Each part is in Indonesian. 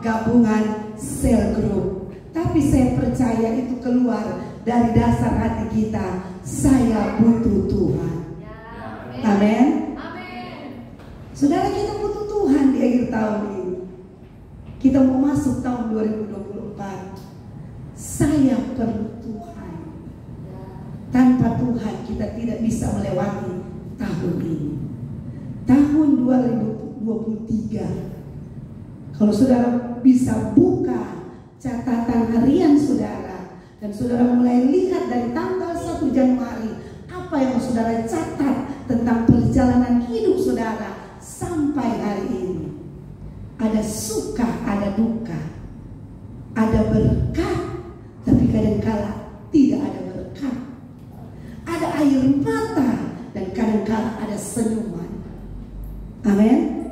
gabungan sel grup. Tapi saya percaya itu keluar dari dasar hati kita. Saya butuh Tuhan. Amin. Saudara, kita butuh Tuhan di akhir tahun ini. Kita mau masuk tahun 2024. Saya perlu Tuhan. Tanpa Tuhan kita tidak bisa melewati tahun ini. Tahun 2023, kalau saudara bisa buka catatan harian saudara, dan saudara mulai lihat dari tanggal 1 Januari apa yang saudara catat tentang perjalanan hidup saudara sampai hari ini. Ada suka, ada duka, ada berkat, tapi kadangkala tidak ada berkat. Ada air mata dan kadangkala ada senyuman. Amin.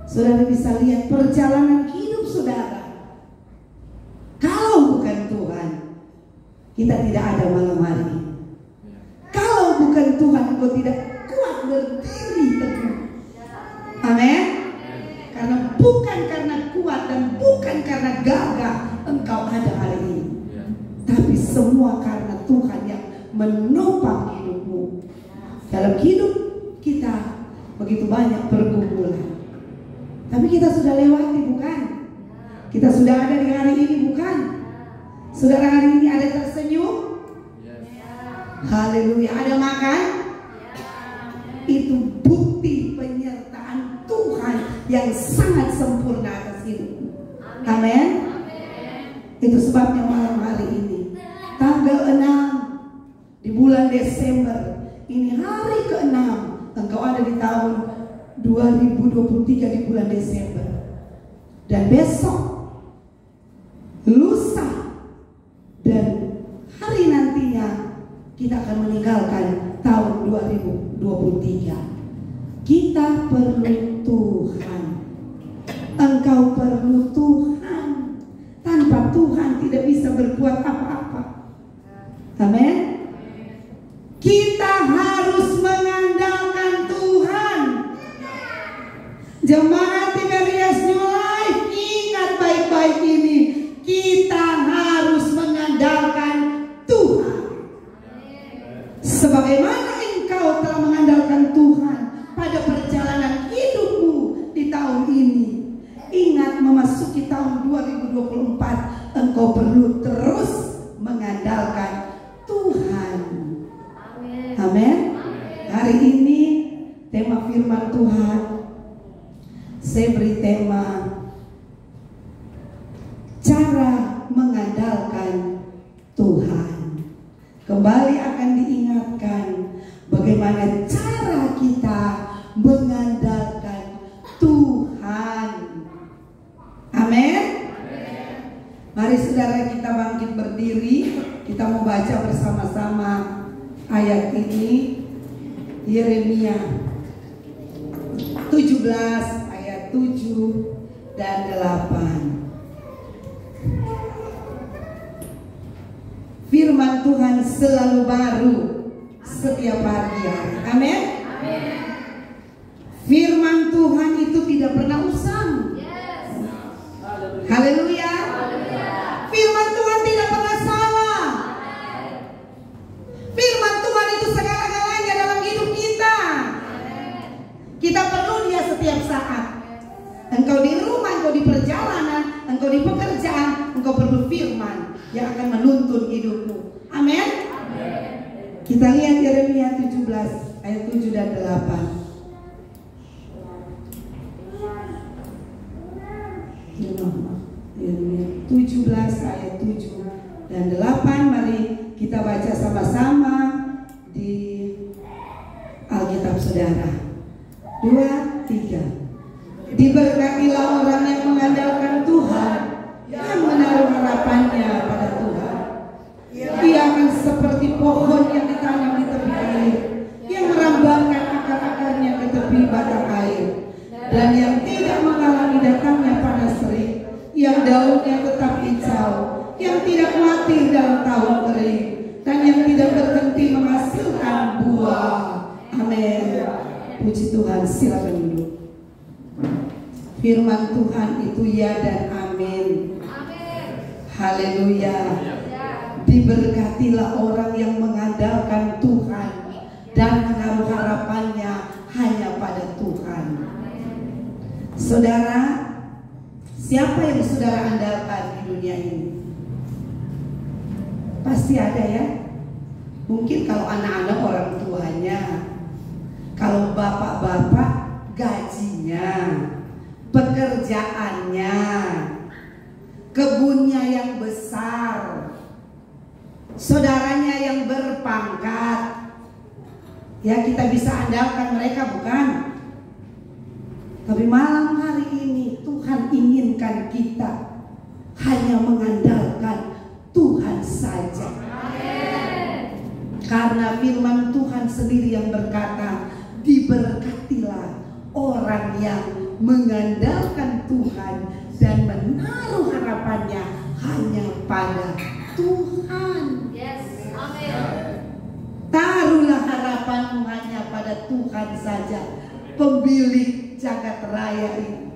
Saudara bisa lihat perjalanan hidup saudara. Kalau bukan Tuhan, kita tidak ada malam hari ini. Kalau bukan Tuhan, engkau tidak kuat berdiri teguh. Amin. Karena bukan karena kuat dan bukan karena gagah engkau ada hari ini, tapi semua karena Tuhan yang menopang hidupmu. Dalam hidup kita begitu banyak pergumulan, tapi kita sudah lewati, bukan? Kita sudah ada di hari ini, bukan? Saudara, hari ini ada tersenyum? Haleluya. Ada makan? Itu bukti penyertaan Tuhan yang sangat sempurna atas hidupmu. Amin. Itu sebabnya malam hari ini, tanggal 6 di bulan Desember, ini hari ke-6 engkau ada di tahun 2023 di bulan Desember. Dan besok, lusa, dan hari nantinya kita akan meninggalkan tahun 2023. Kita perlu Tuhan. Engkau perlu Tuhan. Tanpa Tuhan tidak bisa berbuat apa-apa. Amin. Kita harus mengandalkan Tuhan. Jemaat Tiberias New Life, ingat baik-baik ini. Kita harus mengandalkan Tuhan. Sebagaimana engkau telah mengandalkan Tuhan pada perjalanan hidupmu di tahun ini, ingat memasuki tahun 2024, engkau perlu terus mengandalkan Tuhan. Amin. Hari ini tema firman Tuhan, saya beri tema cara mengandalkan Tuhan. Kembali akan diingatkan bagaimana cara kita mengandalkan Tuhan. Amin. Mari saudara kita bangkit berdiri. Kita mau baca bersama-sama ayat ini, Yeremia 17 ayat 7 dan 8. Firman Tuhan selalu baru setiap pagi hari. Amin. Firman Tuhan itu tidak pernah usang. Haleluya. Firman Tuhan tidak pernah salah. Firman Tuhan itu segala-galanya dalam hidup kita. Kita perlu dia setiap saat. Engkau di rumah, engkau di perjalanan, engkau di pekerjaan, engkau perlu firman yang akan menuntun hidupmu. Amin. Kita lihat Yeremia 17 ayat 7 dan 8. Yeremia 17 ayat 7 dan 8. Mari kita baca sama-sama di Alkitab saudara. 2, 3. Diberkatilah orang yang mengandalkan Tuhan, yang menaruh harapannya pada Tuhan. Ia akan seperti pohon yang ditanam di tepi air, yang merambangkan akar-akarnya ke tepi batang air, dan yang tidak mengalami datangnya panas terik, yang daunnya tetap hijau, yang tidak mati dalam tahun kering, dan yang tidak berhenti menghasilkan buah. Amin. Puji Tuhan. Silakan duduk. Firman Tuhan itu ya dan amin. Haleluya. Diberkatilah orang yang mengandalkan Tuhan dan menaruh harapannya hanya pada Tuhan. Saudara, siapa yang saudara andalkan di dunia ini? Pasti ada ya. Mungkin kalau anak-anak orang tuanya, kalau bapak-bapak gajinya, pekerjaannya, kebunnya yang besar, saudaranya yang berpangkat. Ya, kita bisa andalkan mereka, bukan? Tapi malam hari ini Tuhan inginkan kita hanya mengandalkan Tuhan saja. Karena firman Tuhan sendiri yang berkata, diberkatilah orang yang mengandalkan Tuhan dan menaruh harapannya hanya pada Tuhan. Yes, amin. Taruhlah harapanmu hanya pada Tuhan saja, pemilik jagat raya ini,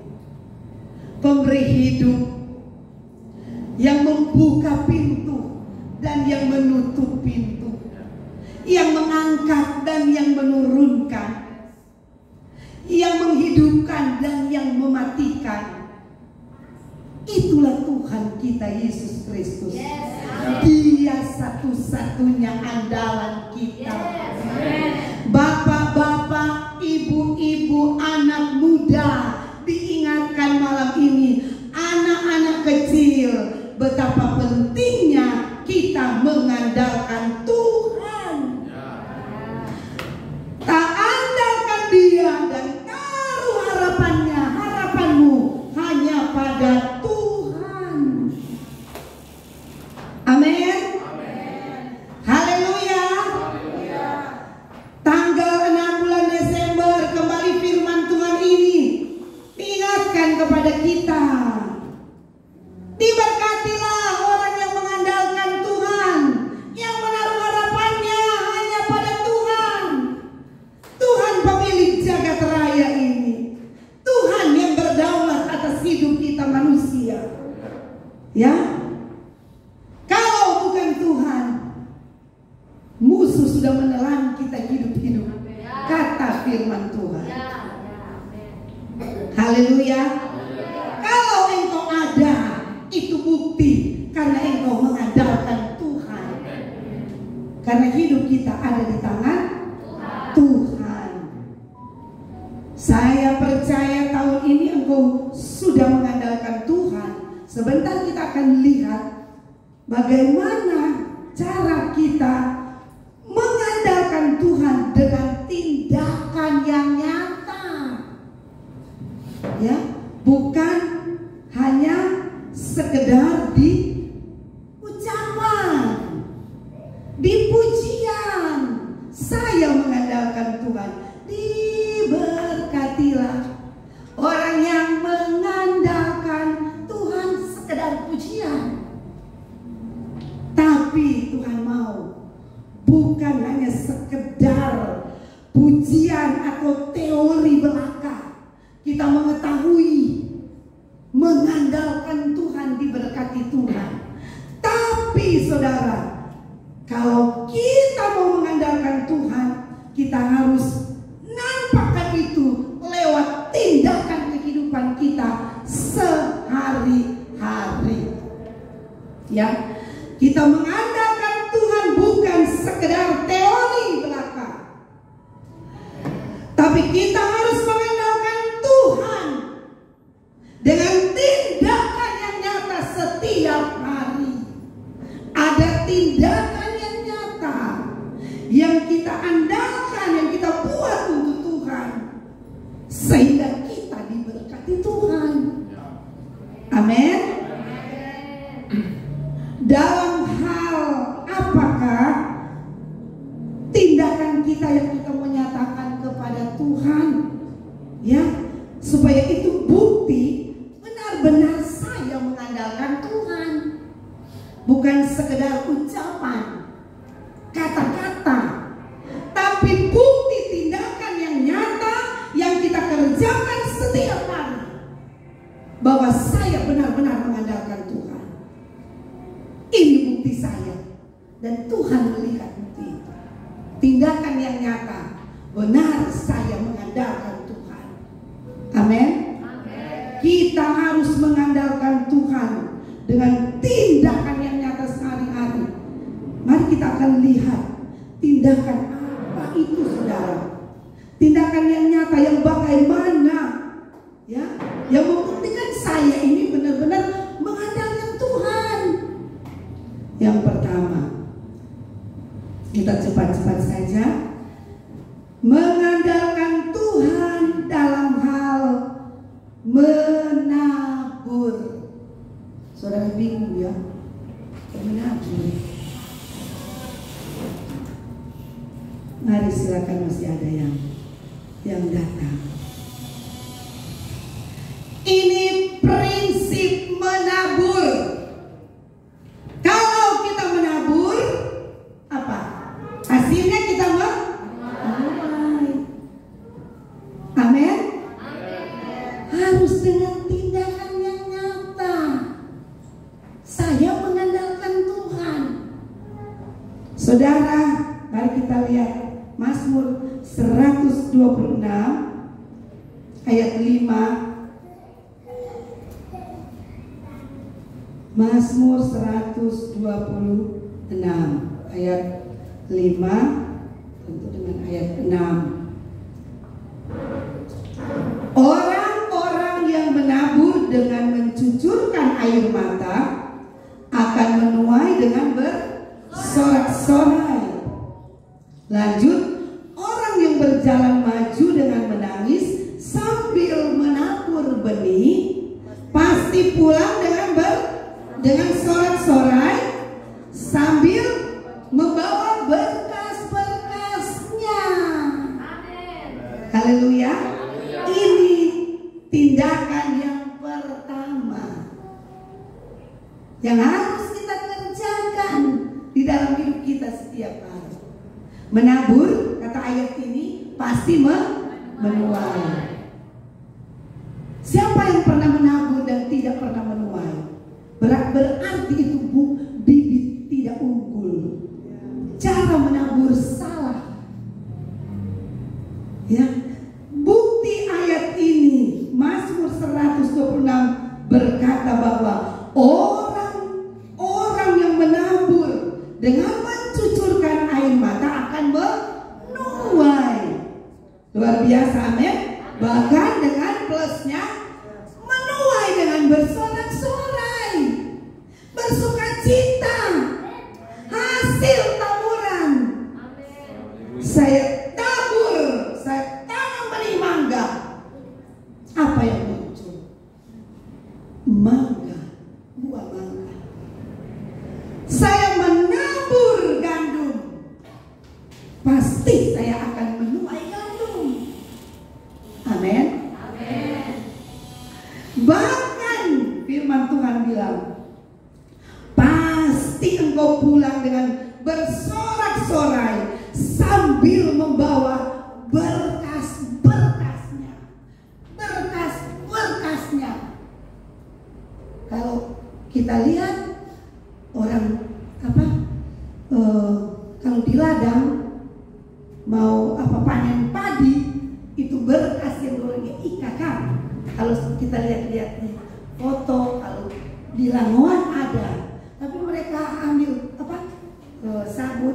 pemberi hidup, yang membuka pintu dan yang menutup pintu, yang mengangkat dan yang menurunkan, yang menghidupkan dan yang mematikan. Itulah Tuhan kita Yesus Kristus. Yes, Dia satu-satunya andalan kita. Yes, Bapak-bapak, ibu-ibu, anak muda, diingatkan malam ini, anak-anak kecil, betapa pentingnya kita mengandalkan Tuhan. Tak andalkan Dia dan taruh harapanmu hanya pada Tuhan. Amin. Haleluya. Tanggal 6 bulan Desember kembali firman Tuhan ini ingatkan kepada kita. Diberkatilah orang yang mengandalkan Tuhan, yang menaruh harapannya hanya pada Tuhan. Tuhan pemilik jagat raya ini, Tuhan yang berdaulat atas hidup kita manusia. Ya, kalau bukan Tuhan, musuh sudah menelan kita hidup-hidup. Kata firman Tuhan. Haleluya. Kalau engkau ada, itu bukti karena engkau mengandalkan Tuhan. Karena hidup kita ada di tangan Tuhan. Saya percaya tahun ini engkau sudah mengandalkan Tuhan. Sebentar kita akan lihat bagaimana cara kita mengandalkan Tuhan dengan tindakan yang nyata. Ya, bukan hanya sekedar di ucapan, di pujian. Saya mengandalkan Tuhan. Diberkatilah orang yang mengandalkan Tuhan sekedar pujian. Tapi Tuhan mau bukan hanya sekedar pujian atau teori belaka. Kita mengetahui mengandalkan Tuhan, diberkati Tuhan. Tapi saudara, kalau kita mau mengandalkan Tuhan, kita harus nampakkan itu lewat tindakan kehidupan kita sehari-hari. Ya, kita mengandalkan Tuhan bukan sekedar teori belaka, tapi kita harus mengandalkan Tuhan dengan tindakan yang nyata setiap hari. Ada tindakan yang nyata yang kita andalkan, yang kita buat untuk Tuhan, sehingga kita diberkati Tuhan. Amin. Dalam hal apakah tindakan kita yang kita menyatakan kepada Tuhan, ya, supaya itu bukti benar-benar saya mengandalkan Tuhan, bukan sekedar ucapan, kata-kata, tapi bukti tindakan yang nyata yang kita kerjakan setiap hari. saya benar-benar mengandalkan Tuhan. Ini bukti saya. Dan Tuhan melihat bukti itu. Tindakan yang nyata. Benar saya mengandalkan Tuhan. Amin. Kita harus mengandalkan Tuhan dengan tindakan yang nyata sehari-hari. Mari kita akan lihat tindakan apa itu, saudara. Tindakan yang nyata, yang bagaimana, ya, yang membuktikan saya ini benar-benar mengandalkan Tuhan. Yang pertama, kita cepat-cepat saja, mengandalkan Tuhan dalam hal menabur. Saudara bingung ya, menabur. Mari silakan, masih ada yang datang. Ini prinsip menabur. Kalau kita menabur, apa? Hasilnya kita menuai. Amin. Harus dengan tindakan yang nyata. Saya mengandalkan Tuhan. Saudara, mari kita lihat Mazmur 126 ayat 5. Mazmur 126 ayat 5 tentu dengan ayat 6. Orang-orang yang menabur dengan mencucurkan air mata akan menuai dengan bersorak-sorai. Lanjut, orang yang berjalan maju dengan menangis sambil menabur benih pasti pulang dengan sorak-sorai sambil membawa berkas-berkasnya. Haleluya. Ini tindakan yang pertama yang harus kita kerjakan di dalam hidup kita setiap hari. Menabur, kata ayat ini, pasti menuai. Siapa yang pernah menabur dan tidak pernah menuai? Berarti itu bibit tidak unggul. Cara menabur salah. Ya, bukti ayat ini Mazmur 126 berkata bahwa orang yang menabur dengan mencucurkan air mata akan menuai. Luar biasa, amin. Bahkan dengan plusnya, menuai dengan bersorak-sorai, bersukacita, hasil taburan. Saya tabur, saya tanam benih mangga. Apa yang muncul? Mangga, buah mangga. Saya menabur gandum, pasti saya akan menuai gandum. Amin. Bahkan firman Tuhan bilang, pasti engkau pulang dengan bersorak-sorai sambil membawa berkas-berkasnya. Berkas-berkasnya. Kalau kita lihat orang kalau di ladang mau panen padi, itu berkas yang golongnya IKK. Kalau kita lihat foto, kalau di Lamongan ada, tapi mereka ambil sabut,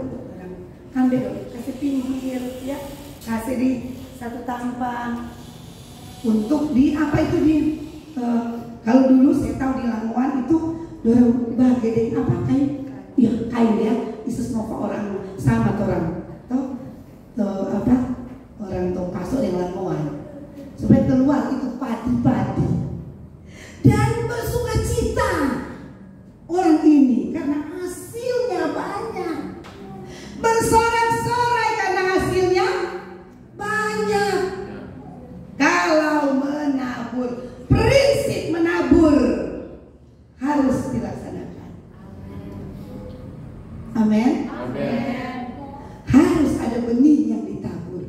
ambil kasih pinggir, ya, kasih di satu tampang untuk kalau dulu saya tahu di Lamongan itu bagian kain ya, Isus Nova orang sama orang orang tong kasut yang Lamongan supaya keluar itu padi-padi dan bersukacita orang ini karena hasilnya banyak, bersorak-sorai karena hasilnya banyak. Kalau menabur, prinsip menabur harus dilaksanakan. Amin. Harus ada benih yang ditabur.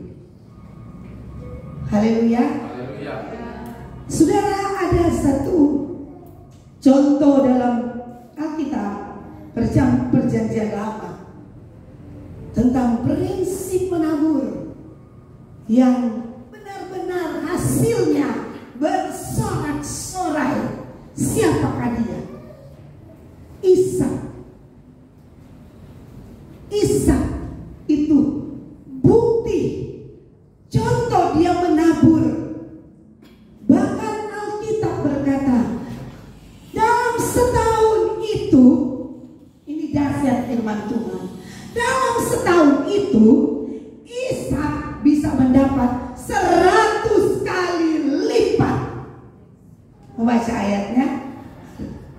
Haleluya. Saudara, ada satu Contoh dalam Alkitab Perjanjian Lama tentang prinsip menabur yang benar-benar hasilnya bersorak-sorai. Siapakah dia? Ishak. Ishak itu bukti, contoh dia menabur. Bahkan Alkitab berkata, dalam setahun itu, ini dahsyat firman Tuhan, dalam setahun itu Ishak bisa mendapat 100 kali lipat. Membaca ayatnya,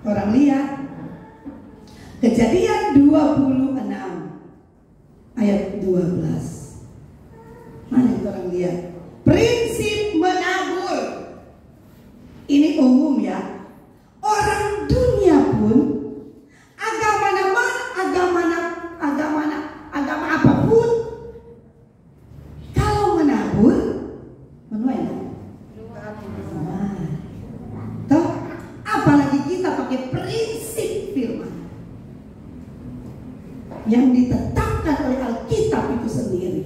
orang lihat Kejadian 26 ayat 12. Mana yang orang lihat? Prinsip menabur ini umum ya. Orang dunia pun agama apapun, kalau menabur menuai toh, apalagi kita pakai prinsip firman yang ditetapkan oleh Alkitab itu sendiri.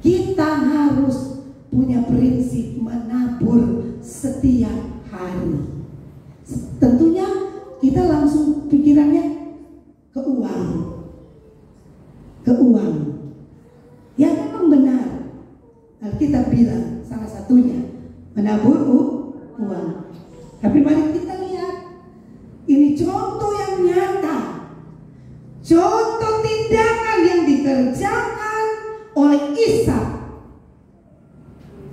Kita harus punya prinsip menabur setiap hari. Tentunya kita langsung pikirannya ke uang. Ya memang benar. Alkitab bilang salah satunya menabur uang. Tapi mari kita lihat, ini contoh yang nyata, contoh tindakan yang dikerjakan oleh Ishak.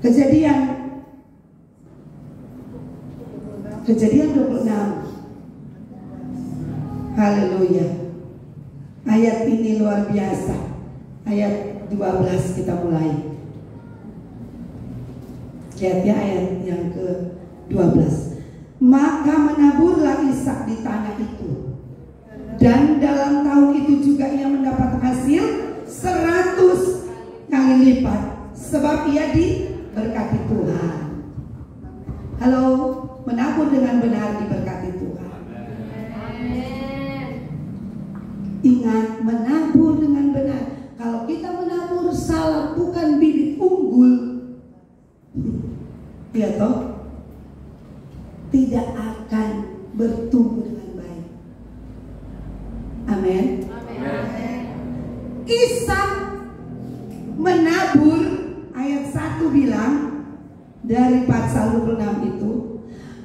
Kejadian 26. Haleluya. Ayat ini luar biasa. Ayat 12 kita mulai. Lihat ya ayat yang ke-12. Maka menaburlah Ishak di tanah itu, dan dalam tahun itu juga ia mendapat hasil 100 kali lipat, sebab ia diberkati Tuhan. Halo, menabur dengan benar diberkati Tuhan. Ingat, menabur dengan benar. Kalau kita menabur salah, bukan bibit unggul, ya toh, tidak akan bertumbuh dengan baik. Amin. Ishak menabur, ayat 1 bilang dari Pasal 26 itu,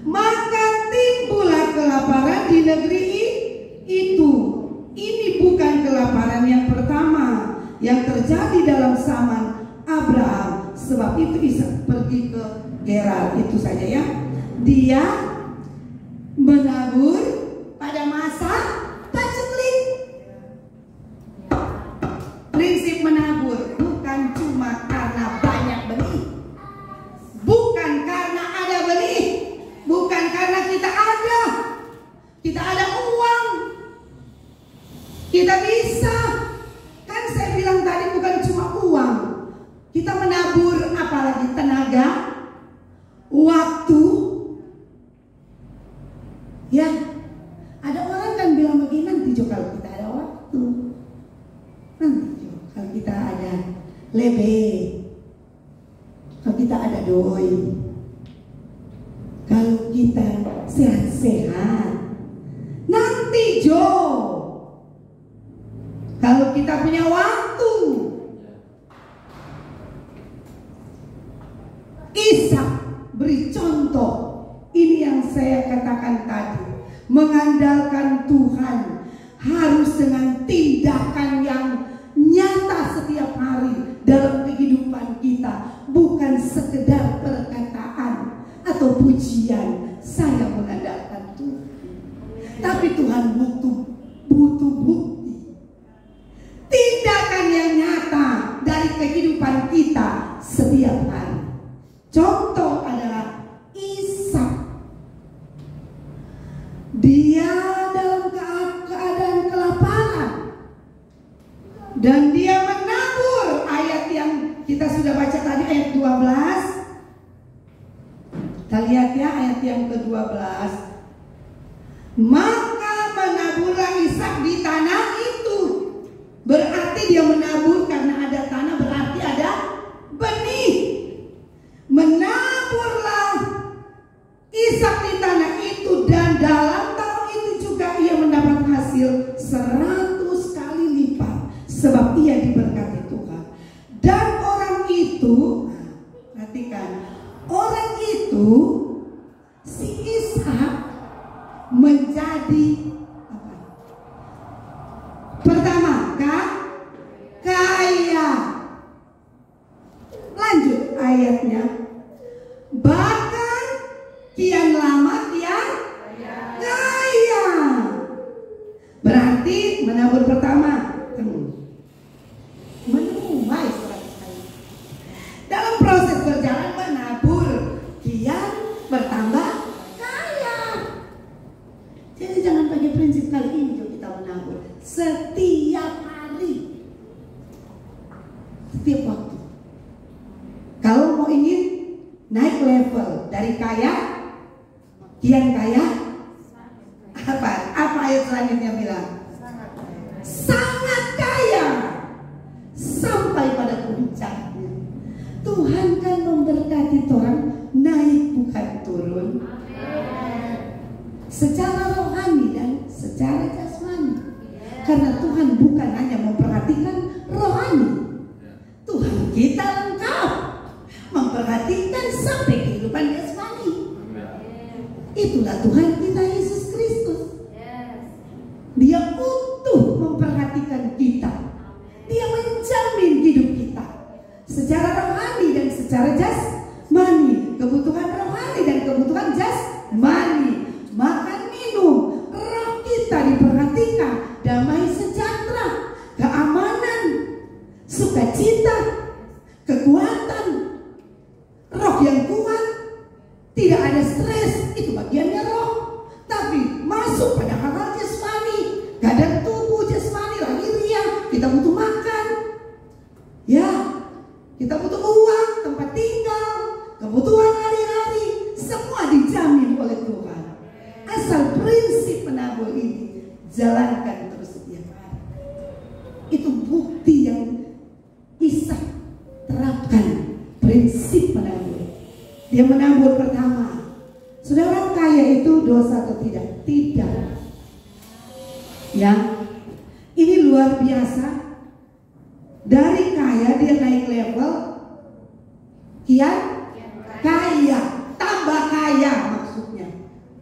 maka timbullah kelaparan di negeri itu. Ini bukan kelaparan yang pertama yang terjadi dalam zaman Abraham. Sebab itu Ishak pergi ke Gerar, itu saja ya. Dia menabur pada masa paceklik. Prinsip menabur bukan cuma karena banyak benih, bukan karena ada benih, bukan karena kita ada uang, kita bisa. Kan saya bilang tadi bukan cuma uang, kita menabur apalagi tenaga, waktu. Ya, ada orang kan bilang begini, nanti Jo kalau kita ada waktu, nanti Jo kalau kita ada lebih, kalau kita ada doi, kalau kita sehat-sehat, nanti Jo kalau kita punya waktu. Ishak beri contoh. Ini yang saya katakan tadi, mengandalkan Tuhan harus dengan tindakan yang nyata setiap hari dalam kehidupan kita, bukan sekedar perkataan atau pujian saya mengandalkan Tuhan, tapi Tuhan butuh bukti, tindakan yang nyata dari kehidupan kita setiap hari. Contoh adalah Ishak. Dia dalam keadaan kelaparan dan dia menabur. Ayat yang kita sudah baca tadi, ayat 12. Kita lihat ya ayat yang ke-12. Maka menaburlah Ishak di tanah itu. Berarti dia menabur karena ada tanah, berarti ada benih. Menaburlah Ishak di tanah itu, dan dalam tahun itu juga ia mendapat hasil 100 kali lipat, sebab ia diberkati Tuhan. Dan orang itu, perhatikan, orang itu, si Ishak menjadi apa? Pertama, kaya. Lanjut ayatnya. Bahkan kian lama kian kaya. Berarti menabur pertama menuai 100 kali. Dalam proses berjalan menabur kian bertambah kaya. Jadi jangan pakai prinsip kali ini kalau kita menabur setiap hari, setiap waktu. Kalau mau ingin naik level dari kaya kian kaya, apa ayat selanjutnya bilang? Sangat kaya sampai pada puncaknya. Tuhan kan memberkati orang naik bukan turun. Secara rohani dan secara jasmani. Karena Tuhan bukan hanya memperhatikan rohani, Tuhan kita lengkap memperhatikan sampai kehidupan jasmani. Itulah Tuhan kita Yesus Kristus. Dia utuh memperhatikan kita. Dia menjamin hidup kita secara rohani dan secara jasmani. Kebutuhan rohani dan kebutuhan jasmani. Makan minum, roh kita diperhatikan. Damai sejahtera, keamanan, sukacita, kekuatan, roh yang kuat, tidak ada stres, itu bagiannya roh. Tapi masuk pada hal-hal jasmani, keadaan tubuh jasmani, lahiriah, kita butuh makan, ya, kita butuh uang, tempat tinggal, kebutuhan hari-hari, semua dijamin oleh Tuhan. Asal prinsip menabur ini jalankan terus setiap hari. Itu bukti yang Ishak terapkan, prinsip menabur. Dia menabur pertama. Sudah orang kaya itu dosa atau tidak? Tidak. Ya, ini luar biasa. Dari kaya dia naik level kian kaya, tambah kaya maksudnya.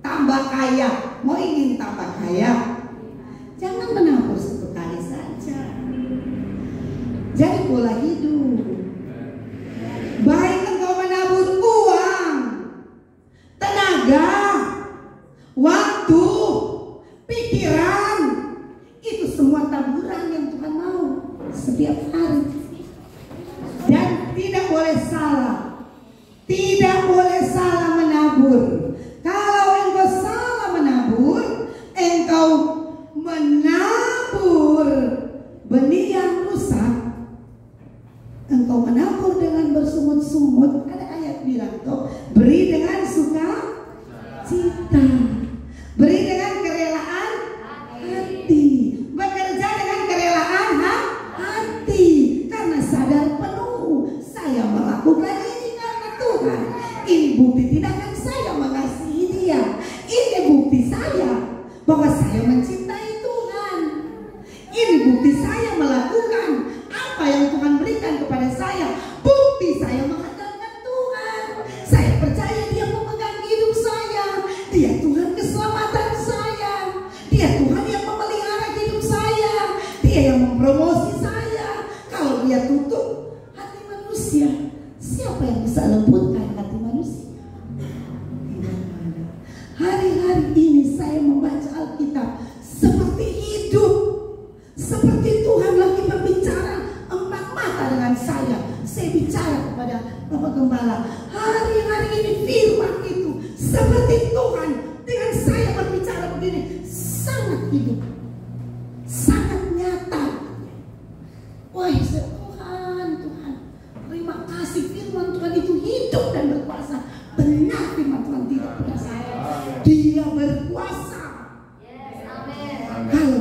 Tambah kaya. Mau ingin tambah kaya, jangan menabur satu kali saja. Jadi pola hidup. Baik engkau menabur uang, tenaga, waktu, pikiran, itu semua taburan yang Tuhan mau setiap hari. Dan tidak boleh salah. Tidak boleh salah menabur. Kalau engkau salah menabur, engkau menabur benih yang rusak. Engkau menabur dengan bersungut-sungut. Ada ayat bilang tuh, beri dengan sukacita, beri dengan kerelaan hati, bekerja dengan kerelaan hati, karena sadar penuh saya melakukan ini karena Tuhan. Ini bukti tindakan saya mengasihi Dia. Ini bukti saya bahwa saya mencintai Tuhan. Ini bukti saya melakukan apa yang Tuhan berikan kepada saya. Bukti saya mengandalkan Tuhan. Saya percaya Dia memegang hidup saya. Dia Tuhan keselamatan saya. Dia Tuhan yang memelihara hidup saya. Dia yang mempromosi saya. Kalau Dia tutup hati manusia, siapa yang bisa lembutkan hati manusia? Tidak ada. Hari-hari ini saya membaca Alkitab seperti hidup, seperti Tuhan lagi berbicara empat mata dengan saya. Saya bicara kepada Bapak Gembala, hari-hari ini firman itu seperti Tuhan dengan saya berbicara begini, sangat hidup, sangat nyata. Wah, Tuhan, terima kasih firman Tuhan itu hidup dan berkuasa. Benar firman Tuhan tidak pada saya. Dia berkuasa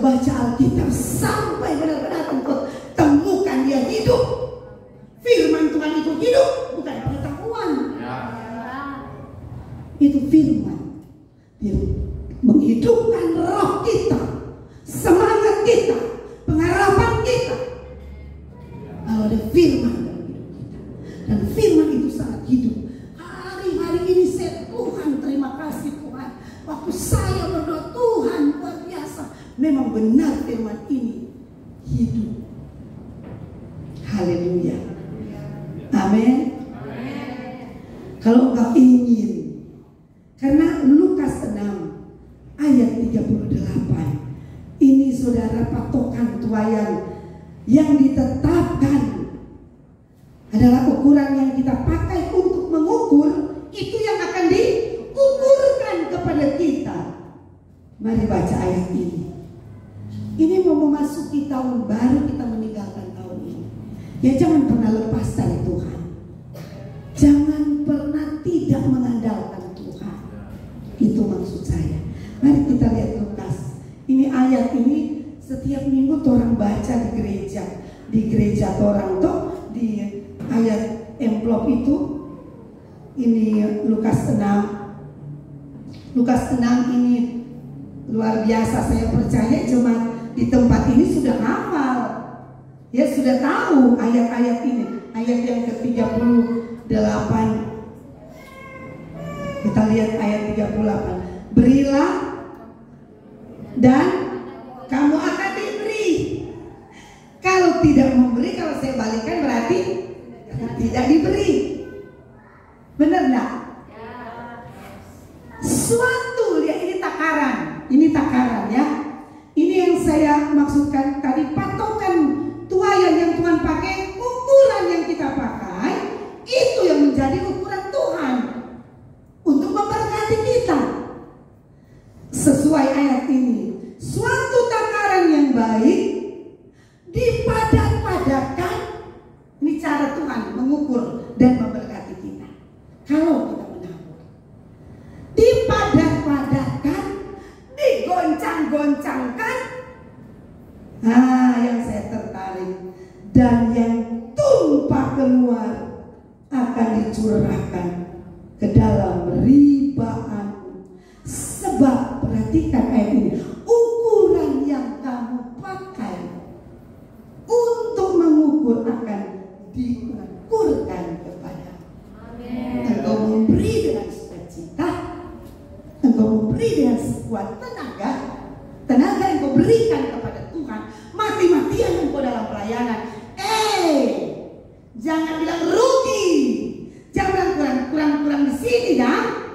baca Alkitab sampai benar-benar engkau temukan dia hidup. Firman Tuhan itu hidup, bukan pengetahuan. Itu firman. Dia menghidupkan roh kita, semangat kita, pengharapan kita. Kalau ada firman dalam hidup kita, dan firman itu sangat hidup. Hari-hari ini saya, Tuhan terima kasih Tuhan. Waktu saya berdoa, Tuhan luar biasa. Memang benar firman ini hidup. Haleluya. Amin. Kalau engkau ingin, karena Lukas 6 ayat 38, ini saudara patokan tuayan yang ditetapkan adalah ukuran yang kita pakai untuk mengukur. Itu yang akan diukurkan kepada kita. Mari baca ayat ini. Ini mau memasuki tahun baru, kita meninggalkan tahun ini. Ya jangan pernah lepas dari Tuhan. Jangan pernah tidak mengandalkan Tuhan. Itu maksud saya. Mari kita lihat Lukas. Ini ayat ini setiap minggu orang baca di gereja. Di gereja orang tuh di ayat amplop itu. Ini Lukas 6. Lukas 6 ini luar biasa. Saya percaya cuma di tempat ini sudah hafal. Ya sudah tahu ayat-ayat ini. Ayat yang ke-38. Kita lihat ayat 38. Berilah dan kamu akan diberi. Kalau tidak memberi, kalau saya balikan berarti tidak diberi. Benar enggak? Suatu ya, ini takaran. Ini takaran ya. Ini yang saya maksudkan tadi, patokan tuayan yang Tuhan pakai, ukuran yang kita pakai, itu yang menjadi ukuran Tuhan untuk memberkati kita. Sesuai ayat ini, suatu takaran yang baik dipadat-padatkan. Ini cara Tuhan mengukur dan memberkati kita. Kalau kita menabur, dipadat-padatkan, digoncang-goncangkan. Yang saya tertarik, dan yang tumpah keluar akan dicurahkan ke dalam ribaan. Sebab perhatikan ayat ini, ukuran yang kamu pakai untuk mengukur akan diukurkan kepada. Engkau memberi dengan sukacita, engkau memberi dengan sekuat tenaga yang kau berikan kepada Tuhan, mati-matian engkau dalam pelayanan. Jangan bilang rugi, jangan kurang di sini dah.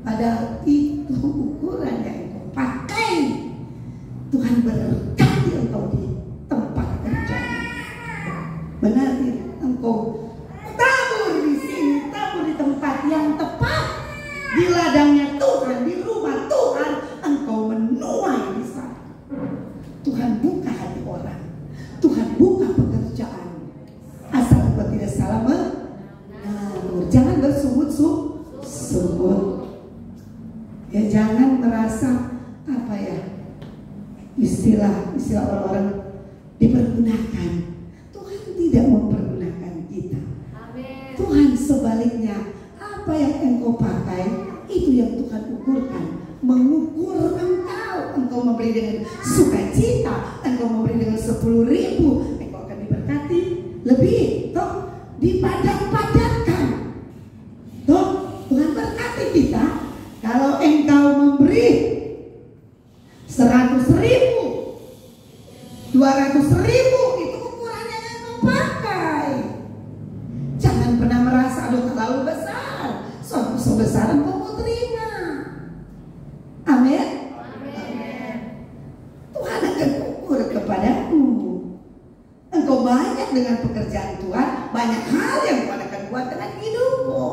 Padahal itu ukuran yang engkau pakai. Tuhan berkati engkau di tempat kerja. Benar tidak? Engkau tabur di sini, tabur di tempat yang tepat, di ladangnya Tuhan, di rumah Tuhan, engkau menuai di sana. Tuhan buka hati orang, Tuhan buka pekerjaan. Asal engkau tidak salah menabur. Jangan bersungut-sungut. Ya jangan merasa apa ya, istilah orang-orang dipergunakan. Tuhan tidak mempergunakan kita. Tuhan sebaliknya, apa yang engkau pakai itu yang Tuhan ukurkan. Mengukur engkau memberi dengan sukacita, engkau memberi dengan 10.000, engkau akan diberkati lebih. Toh dipadat-padatkan. Toh Tuhan berkati kita. Kalau engkau memberi 100.000, 200.000, itu ukurannya yang engkau pakai. Jangan pernah merasa aduh terlalu besar. Sebesar engkau mau terima. Amin. Tuhan akan ukur kepadamu. Engkau banyak dengan pekerjaan Tuhan, banyak hal yang Tuhan akan buat dengan hidupmu.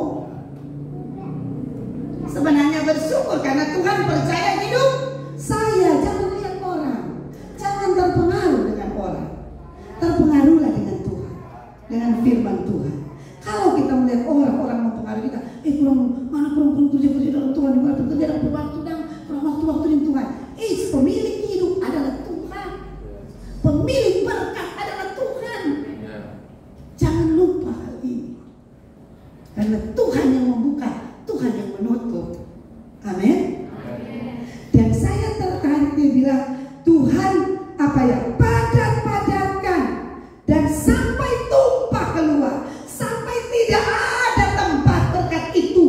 Sebenarnya bersyukur karena Tuhan percaya hidup saya. Jangan lihat orang, jangan terpengaruh dengan orang. Terpengaruhlah dengan Tuhan, dengan firman Tuhan. Kalau kita melihat orang mempengaruhi kita, mana kurang kerja dalam Tuhan, mana bekerja dalam waktu dan waktu dengan Tuhan. Pemilik hidup bilang, Tuhan padat-padatkan dan sampai tumpah keluar, sampai tidak ada tempat berkat itu.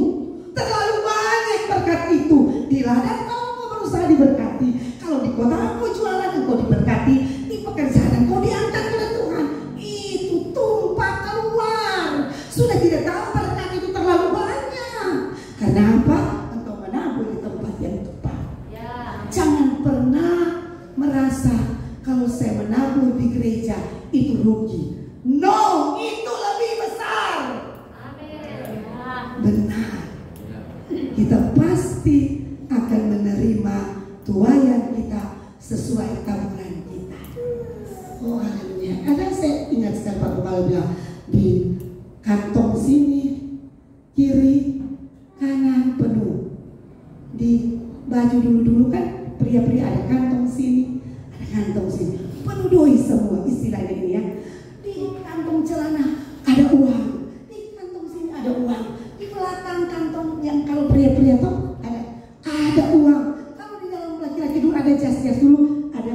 Terlalu banyak berkat itu. Di ladang kau berusaha diberkati, kalau di kota kau jualan engkau diberkati, di pekerjaan kau diangkat oleh Tuhan, itu tumpah keluar. Sudah tidak tahu berkat itu terlalu banyak. Karena apa? Engkau menabur di tempat yang tepat. Jangan pernah merasa kalau saya menabur di gereja itu rugi. No, itu lebih besar. Benar. Kita pasti akan menerima tuaian kita sesuai tabungan kita. Oh haleluya. Ada saya ingat sekali Pak Gembala bilang, di kantong sini kiri kanan penuh. Di baju dulu kan pria-pria ada kantong sini, ada kantong sini, penuh doi semua istilahnya ini ya. Di kantong celana ada uang, di kantong sini ada uang, di belakang kantong yang kalau pria-pria tuh ada uang. Kalau di dalam laki-laki dulu ada jas-jas dulu, ada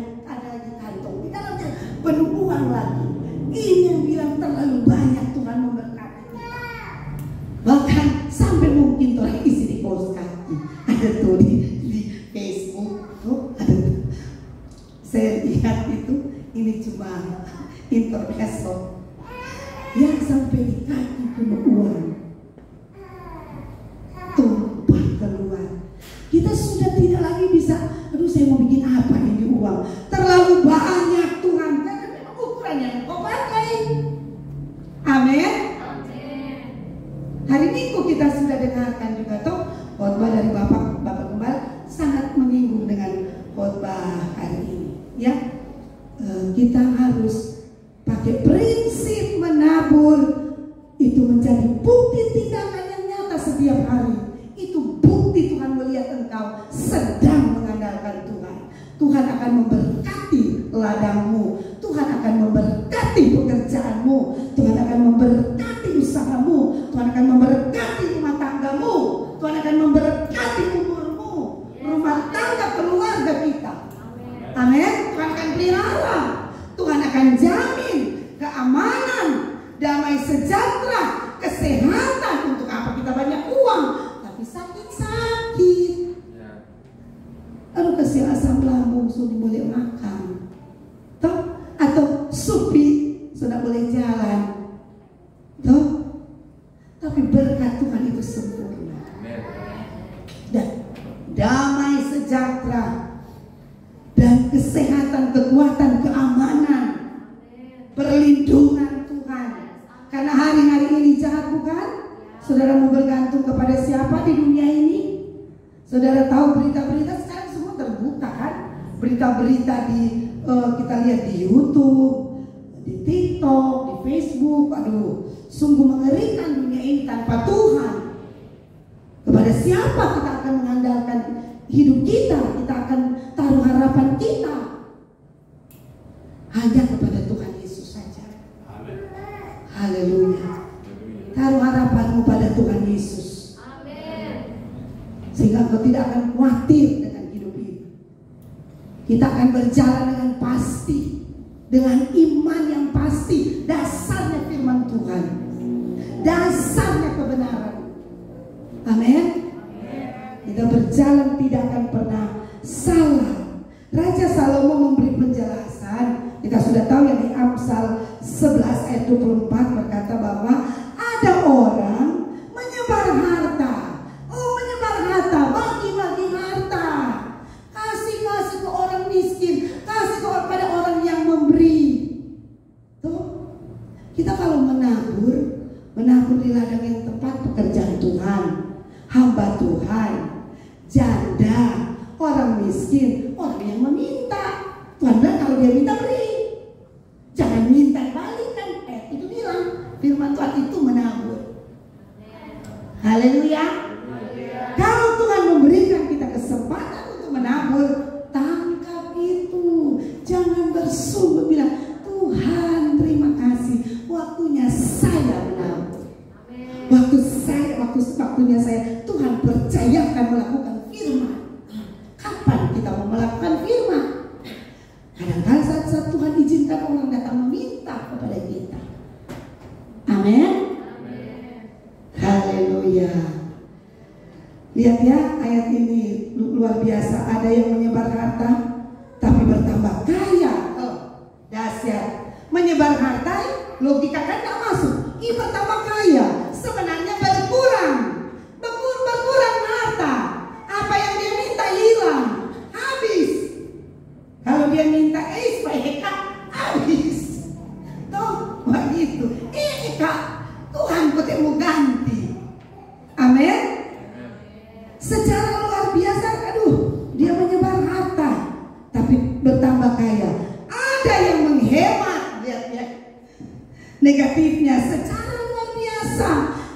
di kantong, di dalamnya penuh uang lagi. Ini yang bilang terlalu banyak Tuhan memberkati. Bahkan sampai mungkin tuh isi di kaos kaki, ada tuh di Facebook tuh ada tuh. Saya lihat itu, ini cuma intermezzo yang sampai di kaki penuh uang, tumpah keluar. Kita sudah tidak lagi bisa, aduh saya mau bikin apa ini uang, terlalu banyak Tuhan, karena memang ukurannya kau pakai. Amin. Hari Minggu kita sudah dengarkan juga tuh khotbah dari Bapak Gembala, sangat menyinggung dengan khotbah hari ini. Ya, kita harus pakai prinsip menabur, itu menjadi bukti tindakan yang nyata setiap hari. Itu bukti Tuhan melihat engkau sedang mengandalkan Tuhan. Tuhan akan memberkati ladangmu, Tuhan akan memberkati pekerjaanmu, Tuhan akan memberkati usahamu, Tuhan akan memberkati rumah tanggamu, Tuhan akan memberkati umurmu, rumah tangga keluarga kita. Amin. Tuhan akan pelihara, Tuhan akan jamin keamanan, damai sejahtera, kesehatan. Untuk apa kita banyak uang tapi sakit-sakit? Aduh kecil asam lambung sudah boleh makan, toh, atau supi sudah boleh jalan, toh. Tapi berkat Tuhan itu sempurna dan damai sejahtera dan kesehatan, kekuatan, keamanan, perlindungan Tuhan. Karena hari-hari ini jahat bukan? Saudara mau bergantung kepada siapa di dunia ini? Saudara tahu berita-berita sekarang semua terbuka kan? Berita-berita kita lihat di YouTube, di TikTok, di Facebook. Aduh, sungguh mengerikan dunia ini tanpa Tuhan. Kepada siapa kita akan mengandalkan hidup kita? Kita akan taruh harapan kita hanya kepada Tuhan Yesus saja. Amin. Haleluya. Taruh harapanmu pada Tuhan Yesus. Amin. Sehingga engkau tidak akan khawatir dengan hidup ini. Kita akan berjalan dengan pasti, dengan iman yang pasti. Dasarnya firman Tuhan, dasarnya kebenaran. Amin. Kita berjalan tidak akan pernah salah. Raja Salomo memberi penjelasan. Kita sudah tahu yang di Amsal 11 ayat 24 berkata bahwa ada orang menyebar harta. Oh, menyebar harta, bagi-bagi harta. Kasih ke orang miskin, kasih kepada orang yang memberi. Tuh, kita kalau menabur di ladang yang tepat, pekerjaan Tuhan, hamba Tuhan, janda, orang miskin, orang yang meminta. Tuhan bilang kalau dia minta beri, jangan minta balikan. Itu bilang firman Tuhan itu menabur. Haleluya. Kalau Tuhan memberikan kita kesempatan untuk menabur, tangkap itu. Jangan bersungguh bilang, Tuhan terima kasih, waktunya saya menabur. Waktunya saya, Tuhan percayakan melakukan firman. Kapan kita mau melakukan firman? Lihat ya, ayat ini luar biasa. Ada yang menyebar harta tapi bertambah kaya. Dahsyat. Menyebar harta, logika kan tidak masuk. Ini bertambah kaya, sebenarnya berkurang harta. Apa yang dia minta hilang, habis. Kalau dia minta supaya habis. Tuh, begitu. Kak, Tuhan mau ganti. Amin. Secara luar biasa, dia menyebar harta tapi bertambah kaya. Ada yang menghemat. Lihat ya, negatifnya secara luar biasa.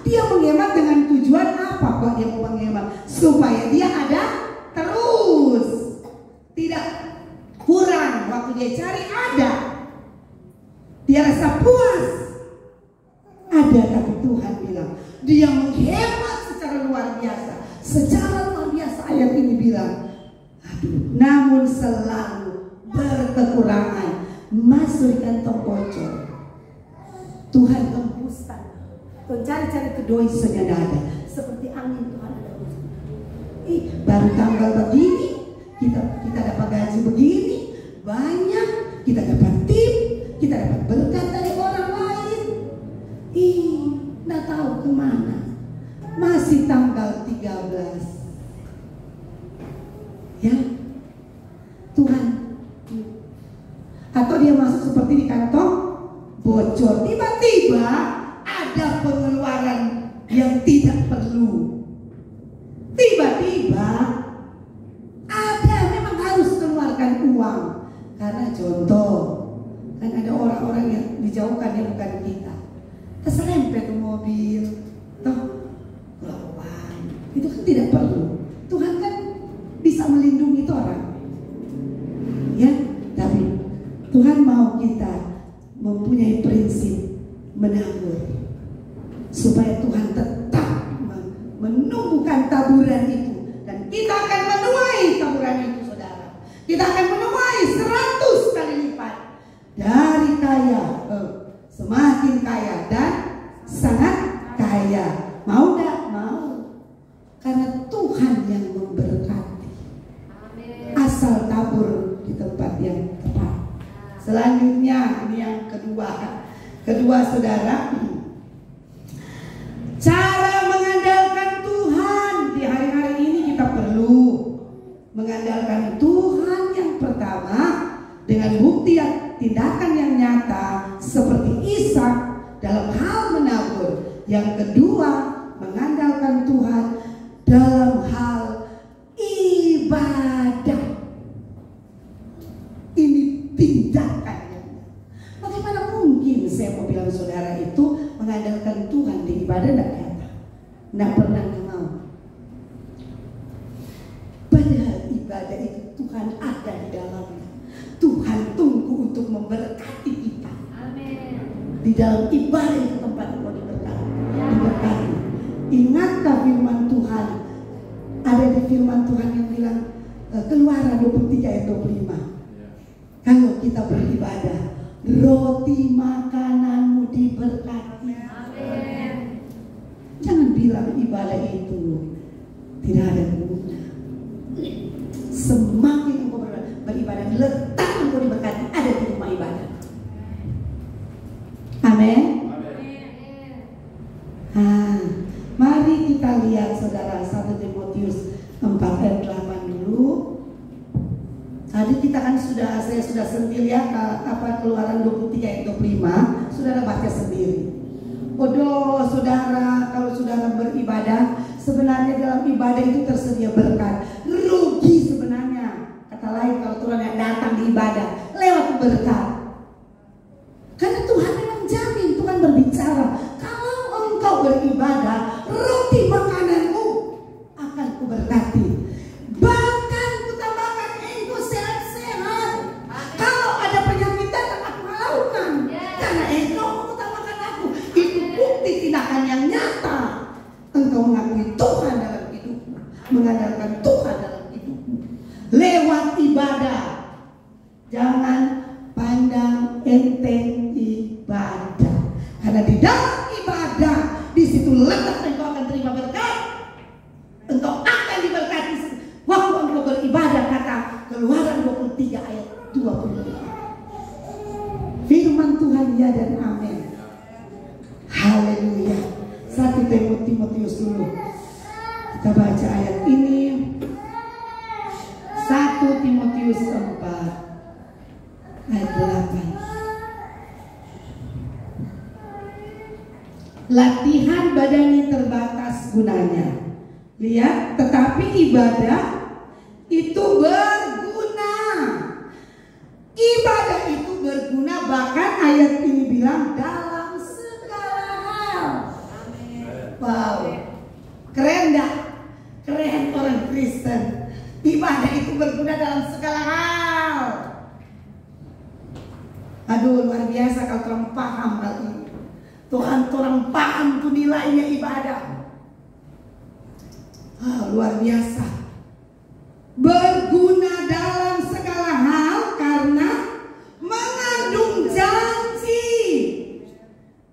Dia menghemat dengan tujuan apa? Kok dia mau menghemat? Supaya dia ada terus, tidak kurang. Waktu dia cari ada, dia rasa puas. Ada, tapi Tuhan bilang dia menghemat secara luar biasa. Secara luar biasa ayat ini bilang, namun selalu berkekurangan, masuk kantong bocor. Tuhan hembuskan, Tuhan cari-cari kedoi senyadada, seperti angin Tuhan ada. Baru tanggal begini, kita dapat gaji begini, banyak, kita dapat tip, kita dapat berkat dari orang lain. Nggak tahu kemana. Masih tanggal 13. Ya, Tuhan. Atau dia masuk seperti di kantong bocor. Tiba-tiba ada pengeluaran yang tidak perlu. Tiba-tiba ada, memang harus keluarkan uang. Karena contoh, kan ada orang-orang yang dijauhkan, yang bukan kita. Terserempet ke mobil, lawan. Itu kan tidak perlu. Tuhan kan bisa melindungi itu orang. Ya, tapi Tuhan mau kita mempunyai prinsip menabur, supaya Tuhan tetap menumbuhkan taburan itu, dan kita akan menuai taburan itu, saudara. Kita akan menuai 100 kali lipat, dari kaya semakin kaya dan sangat kaya. Mau gak? Mau. Karena Tuhan yang memberkati. Asal tabur di tempat yang tepat. Selanjutnya, ini yang kedua saudara, cara mengandalkan Tuhan. Di hari-hari ini kita perlu mengandalkan Tuhan. Yang pertama, dengan bukti tindakan yang nyata seperti Ishak dalam hal menabur. Yang kedua, mengandalkan Tuhan dalam hal ibadah. Ini tindakannya. Bagaimana mungkin saya mau bilang saudara itu mengandalkan Tuhan di ibadah? Tidak nyata, tidak pernah mau. Padahal ibadah itu Tuhan ada di dalamnya. Tuhan tunggu untuk memberkati kita. Amin. Di dalam ibadah itu tempat kau diberkati. Ingatkah firman Tuhan? Ada di firman Tuhan yang bilang, Keluaran 23 ayat 25. Kalau kita beribadah, roti makananmu diberkati. Amin. Jangan bilang ibadah itu tidak ada guna. Semakin engkau beribadah, letak engkau diberkati ada di rumah ibadah. Amin. Mari kita lihat saudara 1 Timotius 4 ayat 8 dulu. Tadi kita kan saya sudah sentil ya, Keluaran 23 ayat 25, saudara baca sendiri. Bodoh saudara, kalau saudara beribadah, sebenarnya dalam ibadah itu tersedia berkat. Rugi sebenarnya, kata lain kalau Tuhan yang datang di ibadah lewat berkat. Karena Tuhan memang jamin, Tuhan berbicara, kalau engkau beribadah, roti makananmu akan kuberkati. Bahkan kutambahkan engkau sehat-sehat. Kalau ada penyakit datang, aku halaukan. Karena engkau mengutamakan aku. Itu bukti tindakan yang nyata. Engkau mengakui Tuhan dalam hidupmu, mengandalkan Tuhan dalam hidupmu lewat ibadah. Jangan pandang enteng ibadah, karena di dalam ibadah, di situ letak engkau akan terima berkat. Engkau akan 1 Timotius 4 ayat 8. Latihan badani terbatas gunanya. Lihat, tetapi ibadah itu berguna. Ibadah itu berguna, bahkan ayat ini bilang dalam segala hal. Wow, keren dah? Keren orang Kristen. Ibadah itu berguna dalam segala hal. Aduh, luar biasa kalau orang paham hal ini. Tuhan orang paham tuh nilainya ibadah. Luar biasa. Berguna dalam segala hal karena mengandung janji.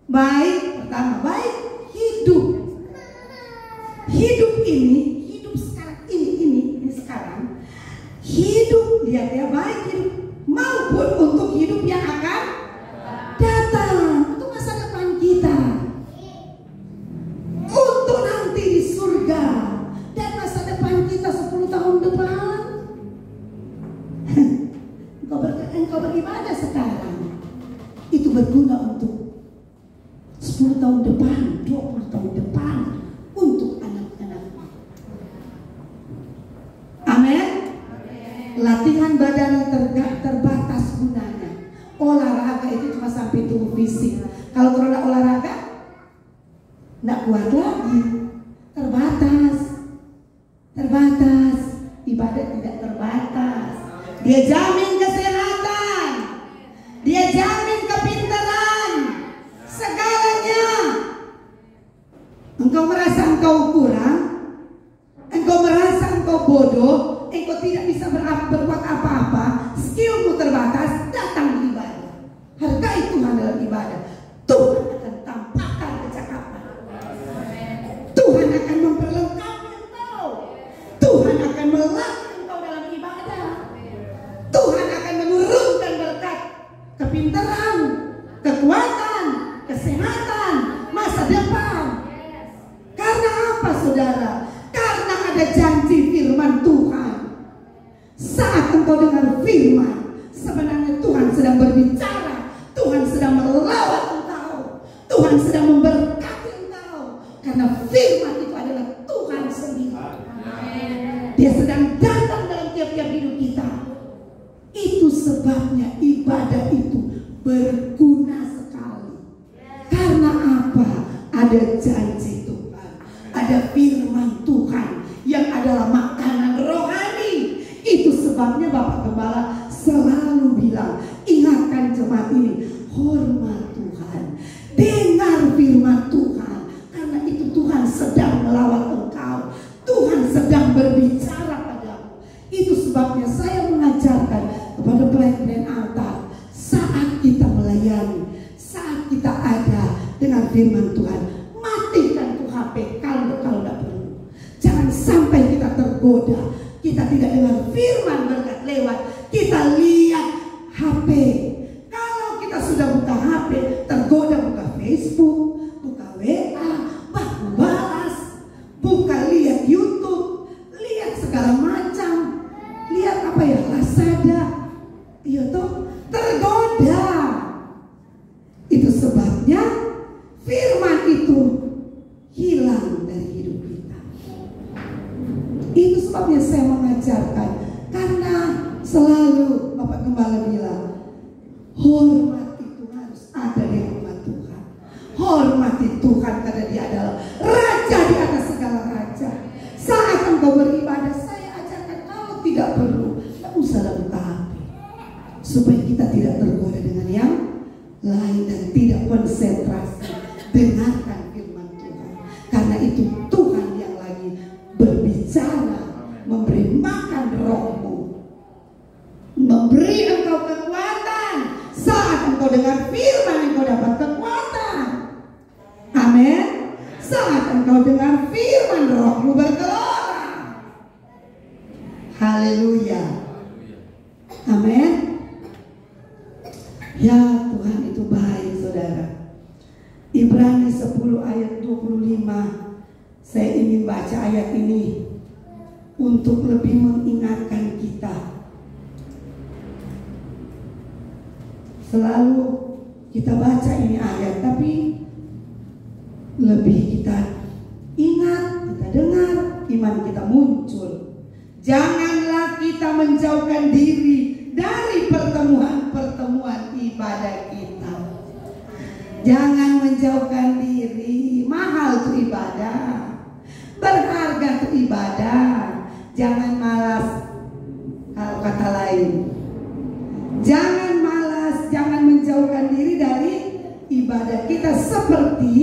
Baik, pertama baik hidup. Hidup ini, hidup sekarang ini sekarang. Hidup, lihat ya, baik hidup maupun untuk hidup yang akan datang. Untuk masa depan kita. Untuk nanti di surga. Dan masa depan kita 10 tahun depan. Engkau beribadah sekarang. Itu berguna untuk 10 tahun depan, 20 tahun depan. Untuk anak-anakmu. Amin. Latihan badan terbatas gunanya. Olahraga itu cuma sampai tubuh fisik. Kalau tidak olahraga, tidak kuat lagi. Terbatas. Ibadah tidak terbatas. Dia jamin kesehatan. Dia jamin kepintaran. Segalanya. Engkau merasa engkau kurang, engkau merasa engkau bodoh, engkau tidak bisa berbuat apa-apa, skillmu terbatas, datang di ibadah. Hargai Tuhan dalam ibadah. Tuhan akan tampakkan kecakapan. Tuhan akan memperlengkapi engkau. Tuhan akan melatih engkau dalam ibadah. Tuhan akan menurunkan berkat, kepintaran, kekuatan, kesehatan, masa depan. Karena apa, saudara? Karena ada janji firman Tuhan. Saat engkau dengar firman, sebenarnya Tuhan sedang berbicara. Tuhan sedang melawat engkau. Tuhan sedang memberkati engkau. Karena firman itu adalah Tuhan sendiri. Dia sedang datang dalam tiap-tiap hidup kita. Itu sebabnya ibadah itu berguna sekali. Karena apa? Ada janji Tuhan. Ada firman Tuhan yang adalah makanan rohani. Itu sebabnya Bapak Gembala selalu bilang, ingatkan jemaat ini, hormat Tuhan, dengar firman Tuhan. Karena itu Tuhan sedang melawat engkau. Tuhan sedang berbicara padamu. Itu sebabnya saya mengajarkan kepada pelayan altar, saat kita melayani, saat kita ada dengan firman Tuhan, matikan tuh HP kalau tidak perlu. Jangan sampai kita tergoda. Kita tidak dengar firman berkat lewat, kita lihat HP. Kalau kita sudah buka HP, tergoda buka Facebook, buka WA, baku balas, buka lihat YouTube, lihat segala macam, lihat apa ya, Lazada, iya toh, tergoda. Itu sebabnya firman itu hilang dari hidup kita. Itu sebabnya saya mengajarkan, karena selalu Bapak Gembala bilang, hormat itu harus ada di rumah Tuhan. Hormati Tuhan karena Dia adalah Raja di atas segala raja. Saat engkau beribadah, saya ajarkan kalau tidak perlu, tidak usah buka HP, supaya kita tidak tergoda dengan yang lain dan tidak konsentrasi. Dengarkan firman Tuhan, karena itu Tuhan yang lagi berbicara, memberi makan rohmu, memberi engkau kekuatan. Saat engkau dengar firman, engkau dapat kekuatan. Amin. Saat engkau dengar firman, rohmu bergelora. Haleluya. Amin. Ya, Tuhan itu baik, saudara. Ibrani 10 ayat 25. Saya ingin baca ayat ini untuk lebih mengingatkan kita Selalu kita baca ini ayat, tapi lebih kita ingat, kita dengar, iman kita muncul. Janganlah kita menjauhkan diri dari pertemuan-pertemuan ibadah kita. Jangan menjauhkan diri. Mahal tuh ibadah, berharga tuh ibadah. Jangan malas. Kalau kata lain, jangan malas, jangan menjauhkan diri dari ibadah kita seperti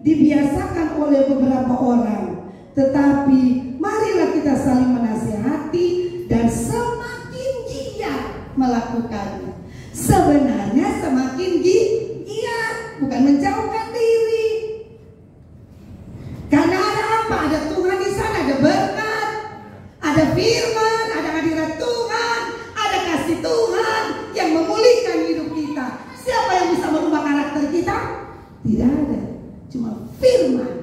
dibiasakan oleh beberapa orang. Tetapi marilah kita saling menasihati dan semakin giat melakukannya. Sebenarnya semakin giat, bukan menjauhkan diri. Karena ada apa? Ada Tuhan di sana, ada berkat, ada firman, ada hadirat Tuhan, ada kasih Tuhan yang memulihkan hidup kita. Siapa yang bisa merubah karakter kita? Tidak ada, cuma firman.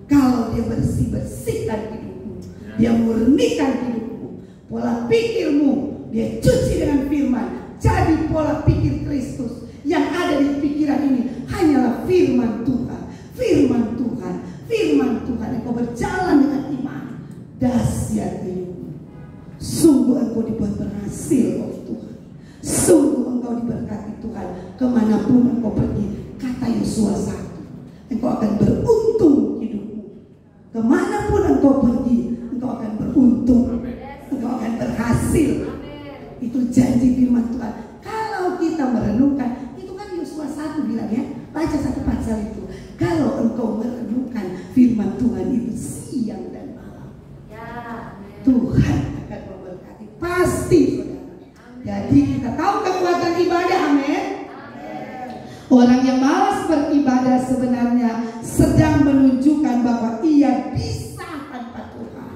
Kalau dia bersihkan hidupmu, dia murnikan hidupmu, pola pikirmu dia cuci dengan firman. Jadi pola pikir Kristus yang ada di pikiran ini hanyalah firman Tuhan, firman Tuhan, firman Tuhan. Engkau berjalan dengan iman, dahsyat hidupmu. Sungguh engkau dibuat berhasil oleh Tuhan. Sungguh engkau diberkati Tuhan kemanapun engkau pergi. Kata Yosua 1, engkau akan beruntung hidupmu. Kemanapun engkau pergi, engkau akan beruntung. Engkau akan berhasil. Itu janji firman Tuhan. Kalau kita merenungkan, itu kan Yosua 1 bilang ya, baca satu pasal itu. Kalau engkau merenungkan firman Tuhan itu siang dan malam, Tuhan akan memberkati. Pasti saudara. Jadi kita tahu kekuatan ibadah, amin. Orang yang malas beribadah sebenarnya sedang menunjukkan bahwa ia bisa tanpa Tuhan.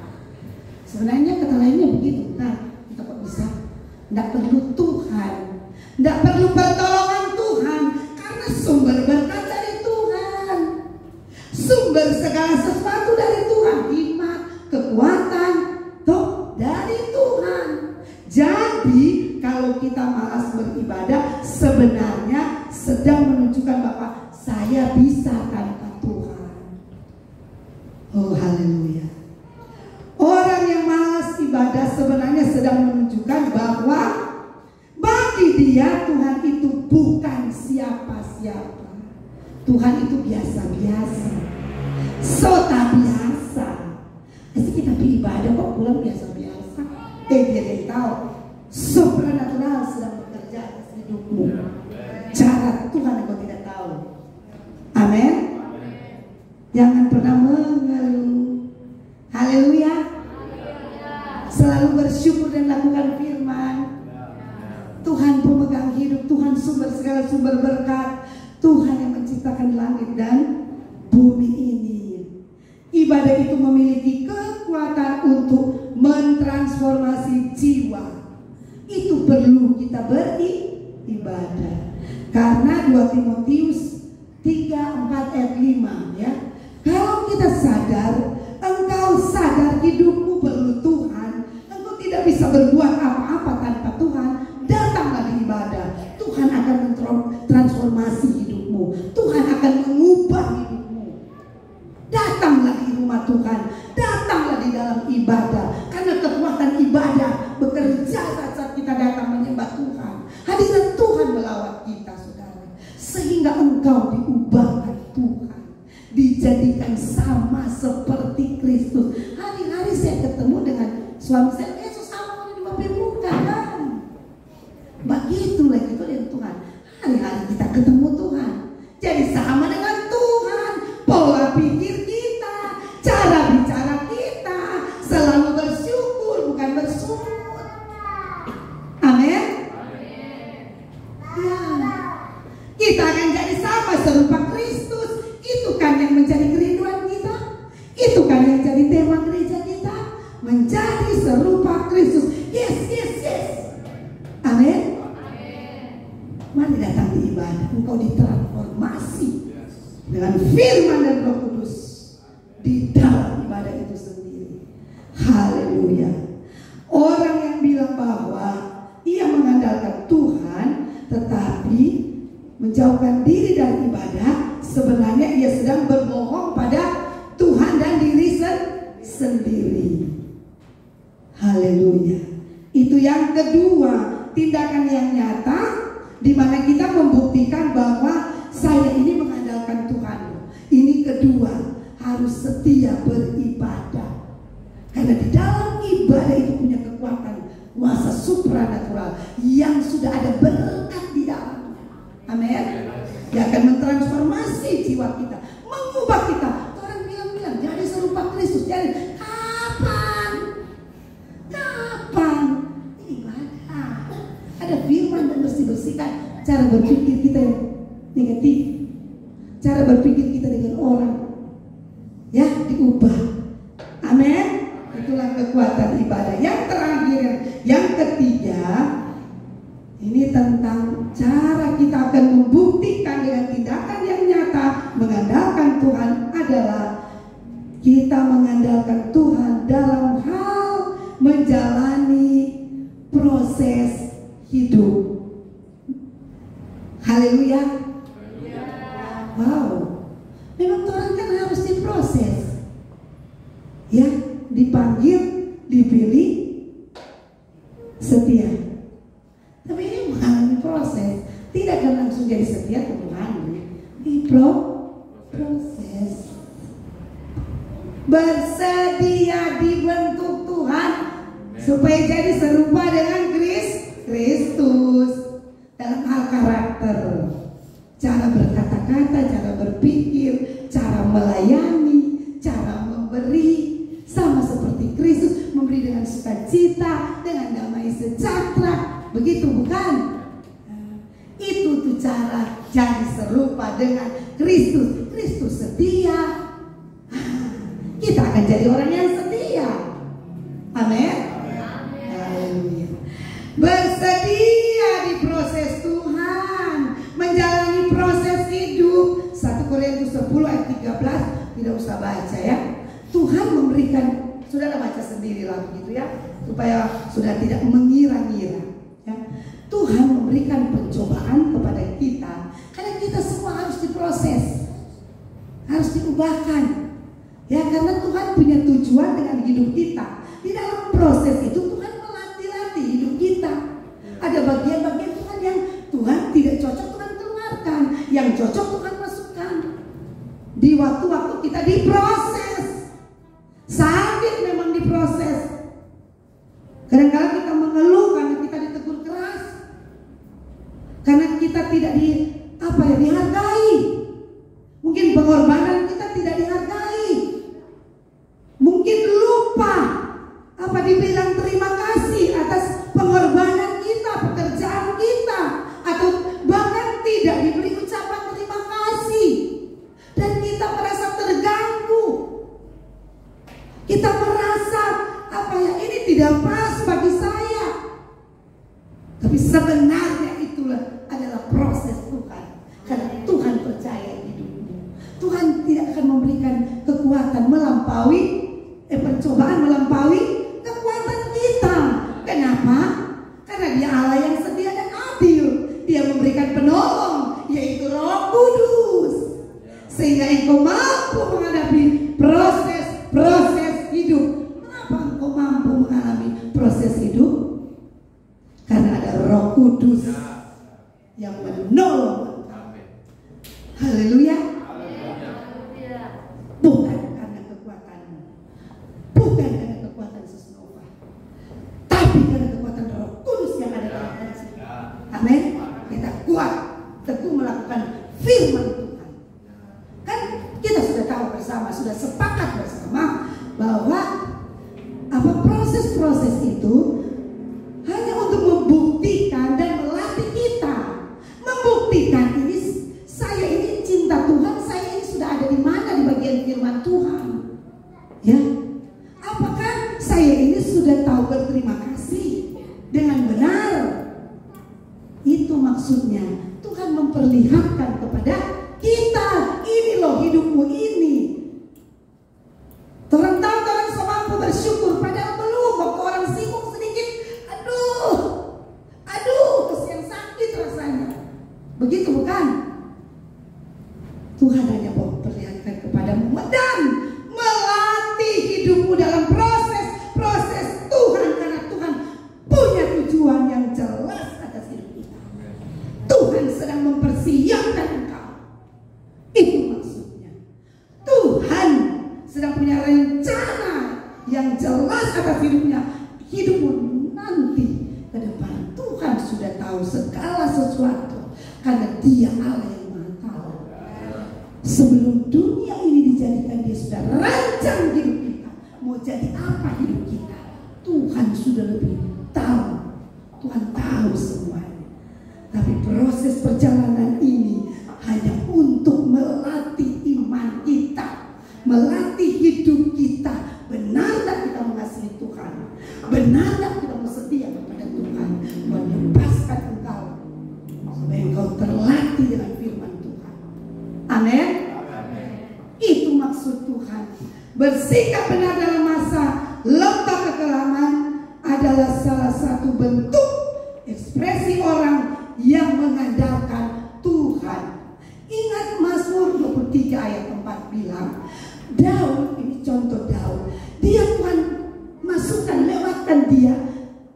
Sebenarnya kata lainnya begitu. Nah, kita kok bisa? Tidak perlu Tuhan, tidak perlu pertolongan Tuhan, karena sumber berkat dari Tuhan, sumber segala sesuatu dari Tuhan, hikmat, kekuatan, toh dari Tuhan. Jadi kalau kita malas beribadah, sebenarnya sedang menunjukkan bahwa saya bisa tanpa Tuhan. Oh haleluya. Orang yang malas ibadah sebenarnya sedang menunjukkan bahwa bagi dia Tuhan itu bukan siapa-siapa. Tuhan itu biasa-biasa, sota biasa. Jadi kita beribadah kok pulang biasa-biasa. Dia tahu supranatural sedang bekerja atas hidupmu. Cara Tuhan engkau tidak tahu. Amin. Jangan pernah mengeluh. Haleluya. Selalu bersyukur dan lakukan firman. Tuhan pemegang hidup, Tuhan sumber segala sumber berkat, Tuhan yang menciptakan langit dan bumi ini. Ibadah itu memiliki kekuatan untuk mentransformasi jiwa. Itu perlu kita beribadah. Karena 2 Timotius 3:4 ayat 5 ya. Kalau kita sadar, engkau sadar hidupmu perlu Tuhan, engkau tidak bisa berbuat apa-apa tanpa Tuhan, datanglah di ibadah. Tuhan akan mentransformasi hidupmu. Tuhan akan mengubah hidupmu. Datanglah di rumah Tuhan, datanglah di dalam ibadah. Karena kekuatan ibadah bekerja saat kita datang menyembah Tuhan. Hadirat Tuhan melawat kita, saudara, sehingga engkau diubahkan Tuhan, dijadikan sama seperti Kristus. Hari-hari saya ketemu dengan suami saya, Yesus sama di depan muka kan. Begitulah itu dengan Tuhan. Hari-hari kita ketemu Tuhan, jadi sama dengan Tuhan. Pola pikir kita, cara bicara kita selalu bersyukur, bukan bersungut. Amin. Ya, kita akan jadi sama serupa Kristus. Itu kan yang menjadi kerinduan kita. Itu kan yang jadi tema gereja kita, menjadi serupa Kristus. Yes, yes, yes. Amin. Mari datang di ibadah, engkau ditransformasi dengan firman dan Roh Kudus di dalam ibadah itu sendiri. Haleluya. Orang yang bilang bahwa ia mengandalkan Tuhan, tetapi menjauhkan diri dari ibadah, sebenarnya ia sedang berbohong pada Tuhan dan diri sendiri. Haleluya. Itu yang kedua, tindakan yang nyata di mana kita membuktikan bahwa saya ini mengandalkan Tuhan. Ini kedua, harus setia beribadah. Karena di dalam ibadah itu punya kekuatan kuasa supranatural yang sudah ada berkat di dalamnya. Amin. Dia akan mentransformasi jiwa kita, mengubah kita. Orang bilang jadi serupa Kristus. Jadi kapan? Ibadah. Ada firman dan bersih-bersihkan cara berpikir kita yang negatif, cara berpikir kita dengan orang, ya, diubah. Amin. Itulah kekuatan ibadah. Yang terakhir, yang ketiga, ini tentang cara kita akan membuktikan dengan tindakan yang nyata mengandalkan Tuhan adalah kita mengandalkan Tuhan dalam hal menjalani proses hidup. Haleluya. Wow. Memang Tuhan kan harus diproses. Ya, dipanggil, dipilih, setia. Tapi ini mengalami proses. Tidak akan langsung jadi setia ke Tuhan. Proses. Bersedia dibentuk Tuhan supaya jadi serupa dengan Kristus dalam hal karakter, cara berkata-kata, cara berpikir, cara melayani, cara memberi, sama seperti Kristus memberi dengan sukacita, dengan damai sejahtera. Begitu bukan? Itu tuh cara jadi serupa dengan Kristus. Kristus setia. Kita akan jadi orang yang setia. Amin. Haleluya. Bersedia di proses Tuhan, menjalani proses hidup. 1 Korintus 10 ayat 13, tidak usah baca ya. Tuhan memberikan, saudara baca sendirilah begitu ya, supaya sudah tidak mengira-ngira ya. Tuhan memberikan pencobaan kepada kita karena kita semua harus diproses, harus diubahkan ya, karena Tuhan punya tujuan dengan hidup kita. Di dalam proses itu Tuhan melatih hidup kita. Ada bagian-bagian Tuhan yang Tuhan tidak cocok, Tuhan keluarkan. Yang cocok Tuhan masukkan. Di waktu-waktu kita diproses. Sakit memang diproses. Kadang-kadang kita mengeluh karena kita ditegur keras, karena kita tidak dihargai. Mungkin pengorbanan kita tidak dihargai. Mungkin lupa dibilang terima kasih atas pengorbanan kita, pekerjaan kita, atau bahkan tidak diberi ucapan terima kasih, dan kita merasa terganggu. Kita merasa ini tidak pas bagi saya. Tapi sebenarnya itulah adalah proses Tuhan. Karena Tuhan percaya hidupmu. Tuhan tidak akan memberikan kekuatan melampaui pencobaan melampaui kekuatan kita. Kenapa? Karena Dia Allah yang setia dan adil. Dia memberikan penolong, yaitu Roh Kudus, sehingga engkau mampu menghadapi proses hidup. Kenapa engkau mampu mengalami proses hidup? Karena ada Roh Kudus yang menolong. Haleluya. Bukan karena kekuatanmu, bukan karena kekuatan Sesnova, tapi karena kekuatan Roh Kudus yang ada dalam diri kita. Amin. Kita kuat, teguh melakukan firman Tuhan. Kan kita sudah tahu bersama, sudah sepakat bersama bahwa proses-proses itu hanya untuk membuktikan dan melatih kita. Membuktikan saya ini cinta Tuhan, saya ini sudah ada di mana di bagian firman Tuhan. Ya, apakah saya ini sudah tahu berterima kasih dengan benar? Itu maksudnya Tuhan memperlihatkan kepada kita, ini loh hidupmu ini. Orang tahu orang semampu bersyukur, padahal belum. Waktu orang sibuk sedikit, aduh, kesian sakit rasanya. Begitu bukan? proses perjalanan ini hanya untuk melatih iman kita, melatih hidup kita. Benar tak kita mengasihi Tuhan? Benar tak kita setia kepada Tuhan? Melepaskan engkau supaya engkau terlatih dengan firman Tuhan. Amin. Itu maksud Tuhan. Bersikap benar dalam masa lembah kekelaman adalah salah satu bentuk ekspresi orang yang mengandalkan Tuhan. Ingat Mazmur 23 ayat 4 bilang, Daud, ini contoh Daud, dia Tuhan masukkan, lewatkan dia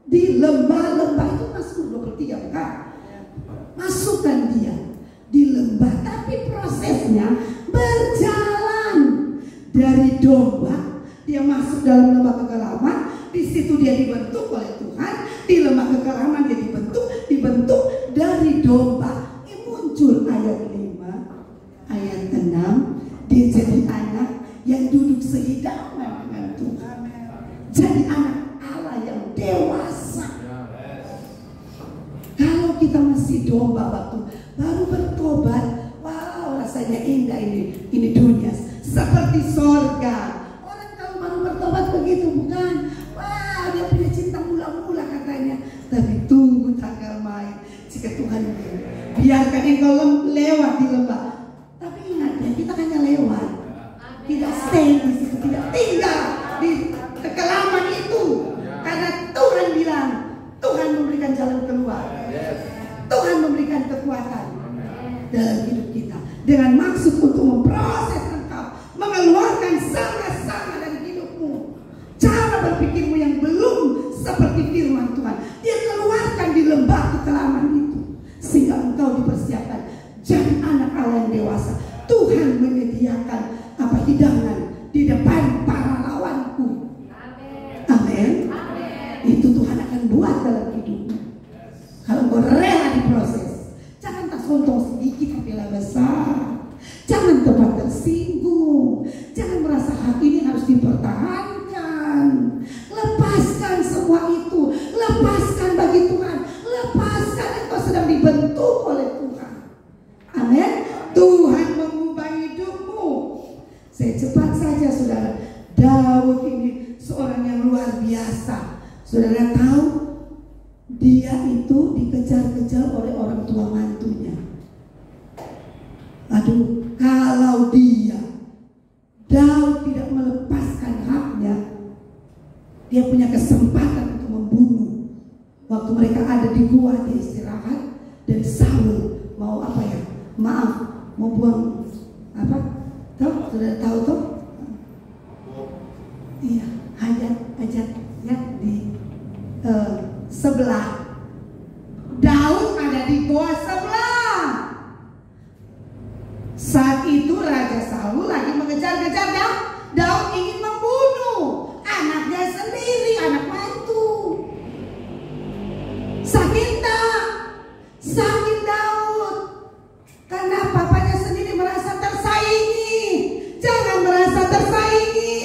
di lembah-lembah. Itu Mazmur 23 bukan? Masukkan dia di lembah, tapi prosesnya berjalan. Dari domba dia masuk dalam lembah kekelaman, di situ dia dibentuk oleh Tuhan. Di lembah kekelaman dia dibentuk dari domba. Ini muncul ayat 5, ayat 6, dia jadi anak yang duduk sehidangan dengan Tuhan, jadi anak Allah yang dewasa. Kalau kita masih domba waktu baru bertobat, wow, rasanya indah ini dunia seperti sorga. Orang kalau baru bertobat begitu bukan? Wah, dia punya cinta mula-mula katanya. Tapi tunggu tanggal main. Jika Tuhan biarkan engkau lewat di lembah. Tapi ingat ya, kita hanya lewat, tidak stay di situ, tidak tinggal di kekelaman itu. Karena Tuhan bilang, Tuhan memberikan jalan keluar. Tuhan memberikan kekuatan dalam hidup kita dengan maksud untuk memproses engkau, mengeluarkan sama-sama dari hidupmu cara berpikirmu yang belum seperti firman Tuhan. Dia keluarkan di lembah kekelaman itu sehingga engkau dipersiapkan jadi anak Allah yang dewasa. Tuhan menyediakan hidangan di depan para lawanku. Amin. Itu Tuhan akan buat dalam hidupmu kalau engkau rela diproses. Jangan tak sontong sedikit tapi lah besar. Jangan tempat tersinggung. Jangan merasa hati ini harus dipertahankan. Lepaskan semua itu. Lepaskan bagi Tuhan. Lepaskan, engkau sedang dibentuk oleh Tuhan. Amin. Tuhan mengubah hidupmu. Saya cepat saja saudara. Daud ini seorang yang luar biasa. Saudara tahu dia itu dikejar-kejar oleh orang tua mantunya. Aduh, kalau Daud tidak melepaskan haknya, dia punya kesempatan untuk membunuh. Waktu mereka ada di gua, dia istirahat, dan Saul mau mau buang tahu? Sudah tahu tuh? Iya, hajat ya di sebelah. Daud ada di gua sebelah. Saat itu Raja Saul lagi mengejar-kejar Daud ingin membunuh anaknya sendiri, anak mantu. Sakit Daud karena papanya sendiri merasa tersaingi. Jangan merasa tersaingi,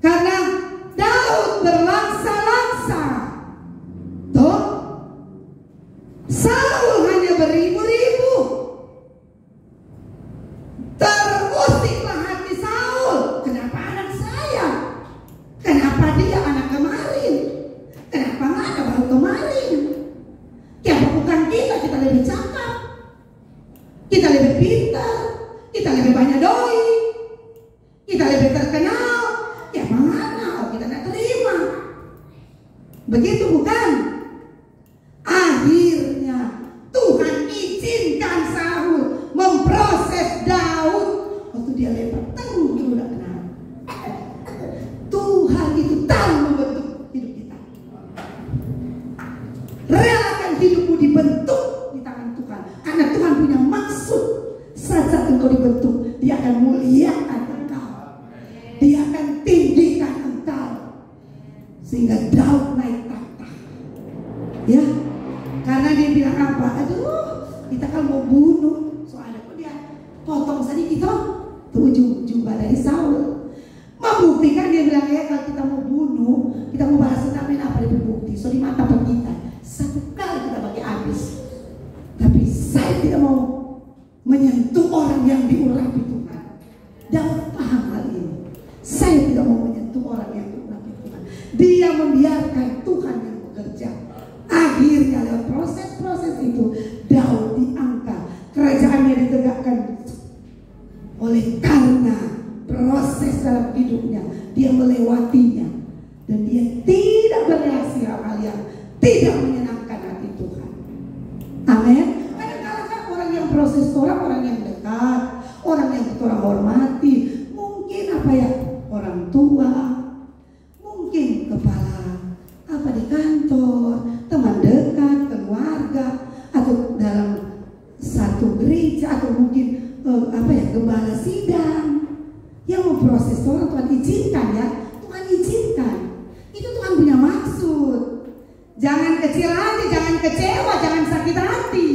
karena Daud berlangsa-langsa. Tuh, Saul hanya beribu-ribu. Terusiklah hati Saul. Kenapa anak saya? Kenapa dia anak kemarin? Kenapa nggak ada baru kemarin? Ya bukan kita lebih cakap, kita lebih pintar, kita lebih banyak doi, kita lebih terkenal. Ya mana kita tidak terima? Begitu bukan? Akhirnya Tuhan izinkan Saul memproses Daud. Waktu dia lempar tengah, dia udah kenal. Tuhan itu tahu membentuk hidup kita. Relakan hidupmu dibentuk di tangan Tuhan, karena Tuhan punya maksud. Saat engkau dibentuk, Dia akan muliakan engkau, Dia akan tinggikan engkau, sehingga Daud naik tahta. Ya, karena dia bilang apa? Aduh, kita kan mau bunuh, soalnya kok dia potong saja kita tuh jumpa dari Saul. Membuktikan dia bilang, ya kalau kita mau bunuh, kita mau balas dendam, apa lebih bukti? So di mata kita, satu kali kita bagi habis. yang diurapi Tuhan. Daud paham hal ini. Saya tidak mau menyentuh orang yang diurapi Tuhan. Dia membiarkan Tuhan yang bekerja. Akhirnya lewat proses-proses itu Daud diangkat, kerajaannya ditegakkan. Oleh karena proses dalam hidupnya, dia melewatinya dan dia tidak bereaksi hal yang tidak menyenangkan hati Tuhan. Amin. Kadang-kadang orang yang proses orang yang dekat, orang yang kita hormati, mungkin orang tua, mungkin kepala di kantor, teman dekat, keluarga, atau dalam satu gereja, atau mungkin gembala sidang yang memproses orang. Tuhan izinkan ya, Tuhan izinkan. Itu Tuhan punya maksud. Jangan kecil hati, jangan kecewa, jangan sakit hati.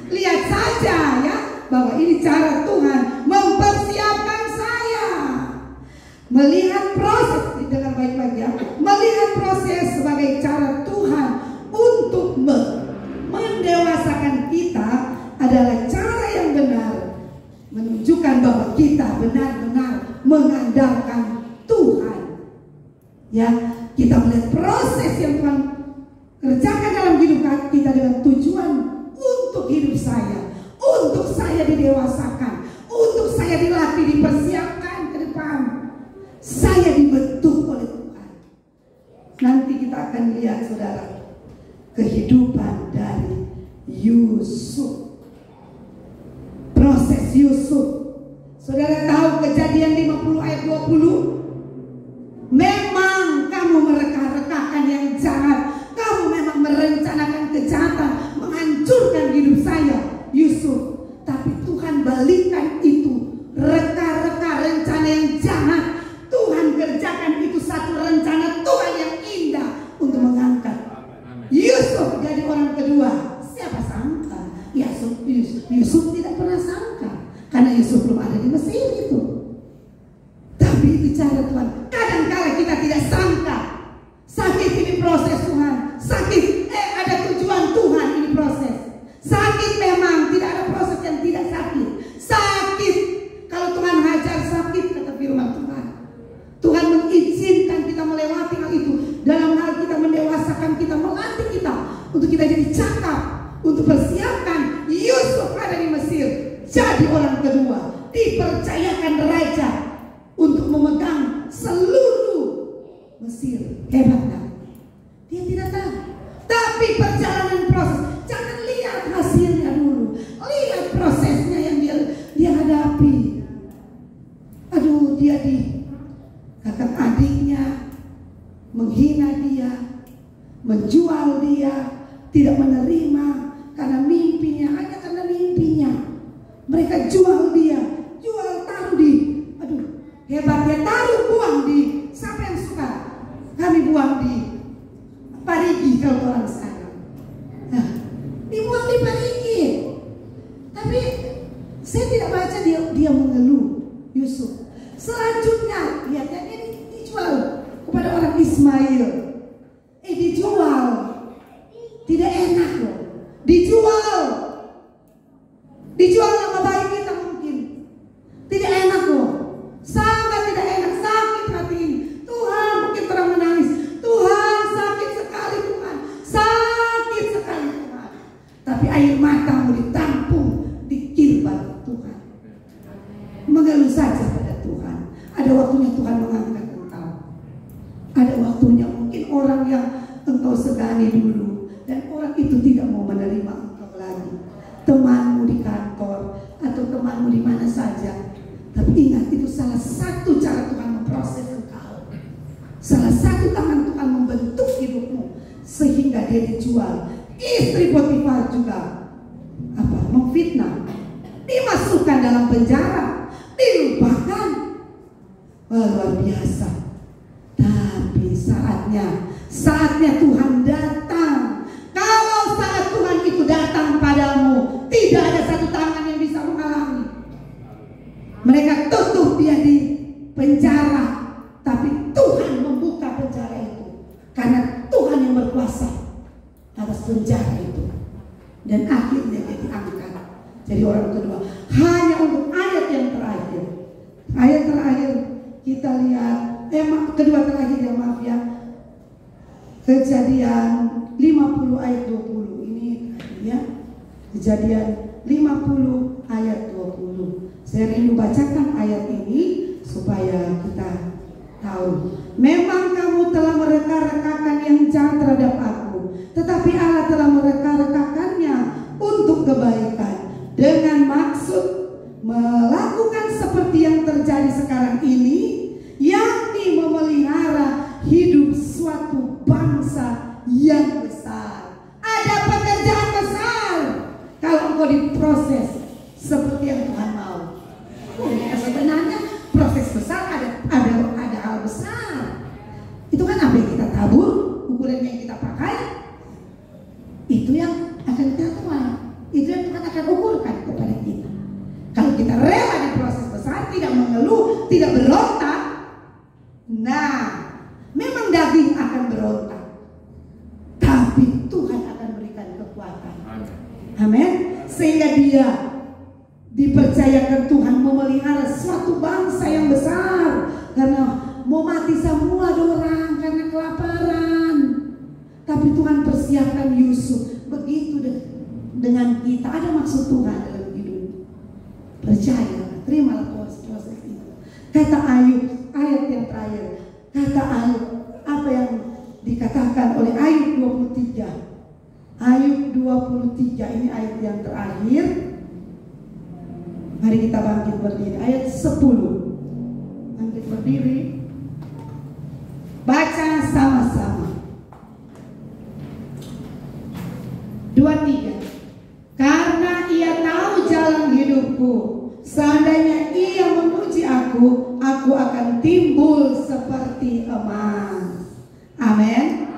Lihat saja ya, bahwa ini cara Tuhan mempersiapkan saya. Melihat proses, dengan baik-baik ya, melihat proses sebagai cara Tuhan untuk mendewasakan kita adalah cara yang benar, menunjukkan bahwa kita benar-benar mengandalkan Tuhan. Ya, kita melihat proses yang Tuhan kerjakan dalam hidup kita dengan tujuan untuk hidup saya, untuk saya didewasakan, untuk saya dilatih, dipersiapkan ke depan. Saya dibentuk oleh Tuhan. Nanti kita akan lihat saudara, kehidupan dari Yusuf. Proses Yusuf. Saudara tahu Kejadian 50 ayat 20? Memang kamu mereka-rekakan yang jahat. Kamu memang merencanakan kejahatan, menghancurkan hidup saya, Yusuf. Tapi Tuhan balikkan itu. Reka-reka rencana yang jahat, Tuhan kerjakan itu satu rencana Tuhan yang indah untuk mengangkat Yusuf jadi orang kedua. Siapa sangka? Yusuf tidak pernah sangka, karena Yusuf belum ada di Mesir itu. Tapi bicara Tuhan, kadang-kala kita tidak sangka. Sakit ini proses Tuhan. Sakit, ada tujuan Tuhan ini proses. Sakit memang, tidak ada proses yang tidak sakit. Sakit, kalau Tuhan hajar sakit, kata firman Tuhan. Tuhan mengizinkan kita melewati hal itu dalam hal kita mendewasakan kita, melatih kita untuk kita jadi cakap, untuk persiapkan Yusuf ada di Mesir jadi orang kedua, dipercayakan raja untuk memegang seluruh Mesir. Hebat kan? Dia tidak tahu, tapi perjalanan proses. Jangan lihat hasilnya dulu, lihat prosesnya yang dia hadapi. Aduh, dia kakak adiknya menghina dia, menjual dia, tidak menerima karena mimpinya, hanya karena mimpinya. Mereka jual dia, taruh di, hebatnya taruh, buang di, siapa yang suka? Kami buang di Parigi kalau orang sekarang. Nah, dibuang di Parigi. Tapi saya tidak baca dia mengeluh, Yusuf. Selanjutnya lihatnya ini dijual kepada orang Ismail. Dijual. Tidak enak loh. Dijual nama baik kita mungkin. Tidak enak loh. Sangat tidak enak, sakit hati ini. Tuhan, mungkin orang menangis. Tuhan, sakit sekali Tuhan. Sakit sekali Tuhan. Tapi air matamu ditampung di kirbat Tuhan. Mengeluh saja pada Tuhan. Ada waktunya Tuhan mengangkat engkau. Ada waktunya mungkin orang yang engkau segani dulu, dan orang itu tidak mau menerima engkau lagi. Temanmu di kantor atau temanmu di mana saja. Tapi ingat, itu salah satu cara Tuhan memproses engkau. Salah satu tangan Tuhan membentuk hidupmu sehingga dia dijual. Istri Potifar juga memfitnah, dimasukkan dalam penjara, dilupakan. Luar biasa. Tapi saatnya Tuhan datang. Kalau saat Tuhan itu datang padamu, tidak ada satu tangan yang bisa menghalangi. Mereka tutup dia di penjara, tapi Tuhan membuka penjara itu karena Tuhan yang berkuasa atas penjara itu. Dan akhirnya dia diangkat jadi orang kedua. Hanya untuk ayat Ayat terakhir kita lihat, kedua terakhir ya, maaf ya, Kejadian 50 ayat 20. Ini ya, Kejadian 50 ayat 20. Saya rindu bacakan ayat ini supaya kita tahu. Memang kamu telah mereka-rekakan yang jahat terhadap aku, tetapi Allah telah mereka-rekakannya untuk kebaikan, dengan maksud melakukan seperti yang terjadi sekarang ini, yakni memelihara hidup suatu bangsa yang besar. Ada pekerjaan besar kalau engkau diproses seperti yang Tuhan mau. Sebenarnya proses besar ada hal besar. Itu kan apa yang kita tabur, ukuran yang kita pakai, itu yang akan kita tuai. Itu yang Tuhan akan ukurkan kepada kita. Kalau kita rela di proses besar, tidak mengeluh, tidak berontak, nah memang daging akan berontak, tapi Tuhan akan berikan kekuatan. Amin. Sehingga dia dipercayakan Tuhan memelihara suatu bangsa yang besar. Karena mau mati semua orang karena kelaparan, tapi Tuhan persiapkan Yusuf. Begitu dengan kita, ada maksud Tuhan dalam hidup. Percaya, terimalah proses itu. Kata Ayub, ayat yang terakhir, kata Ayub, apa yang dikatakan oleh Ayub 23. Ayub 23 ini ayat yang terakhir. Mari kita bangkit berdiri. Ayat 10. Bangkit berdiri. Baca sama-sama. 23. Karena ia tahu jalan hidupku, seandainya ia memuji aku, aku akan timbul seperti emas. Amin.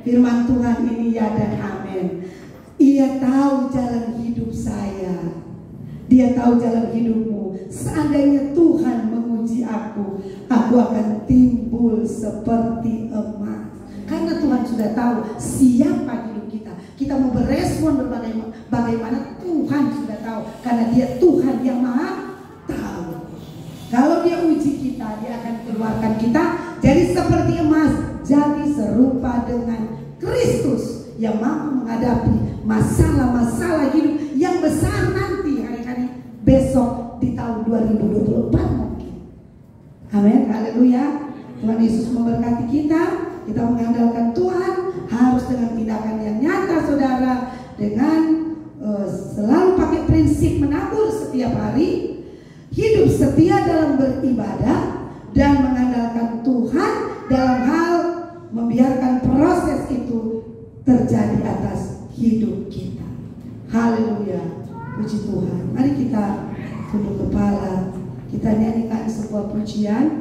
Firman Tuhan ini ya dan amin. Ia tahu jalan hidup saya, dia tahu jalan hidupmu. Seandainya Tuhan memuji aku, aku akan timbul seperti emas. Karena Tuhan sudah tahu siapa hidup kita. Kita mau berespon bagaimana Tuhan sudah tahu. Karena dia Tuhan yang maha tahu. Kalau dia uji kita, dia akan keluarkan kita jadi seperti emas, jadi serupa dengan Kristus yang mampu menghadapi masalah-masalah hidup yang besar nanti hari-hari besok di tahun 2024 mungkin. Amin, haleluya. Tuhan Yesus memberkati kita. Kita mengandalkan Tuhan harus dengan tindakan yang nyata, saudara, dengan selalu pakai prinsip menabur setiap hari, hidup setia dalam beribadah, dan mengandalkan Tuhan dalam hal membiarkan proses itu terjadi atas hidup kita. Haleluya, puji Tuhan. Mari kita tunduk kepala, kita nyanyikan sebuah pujian.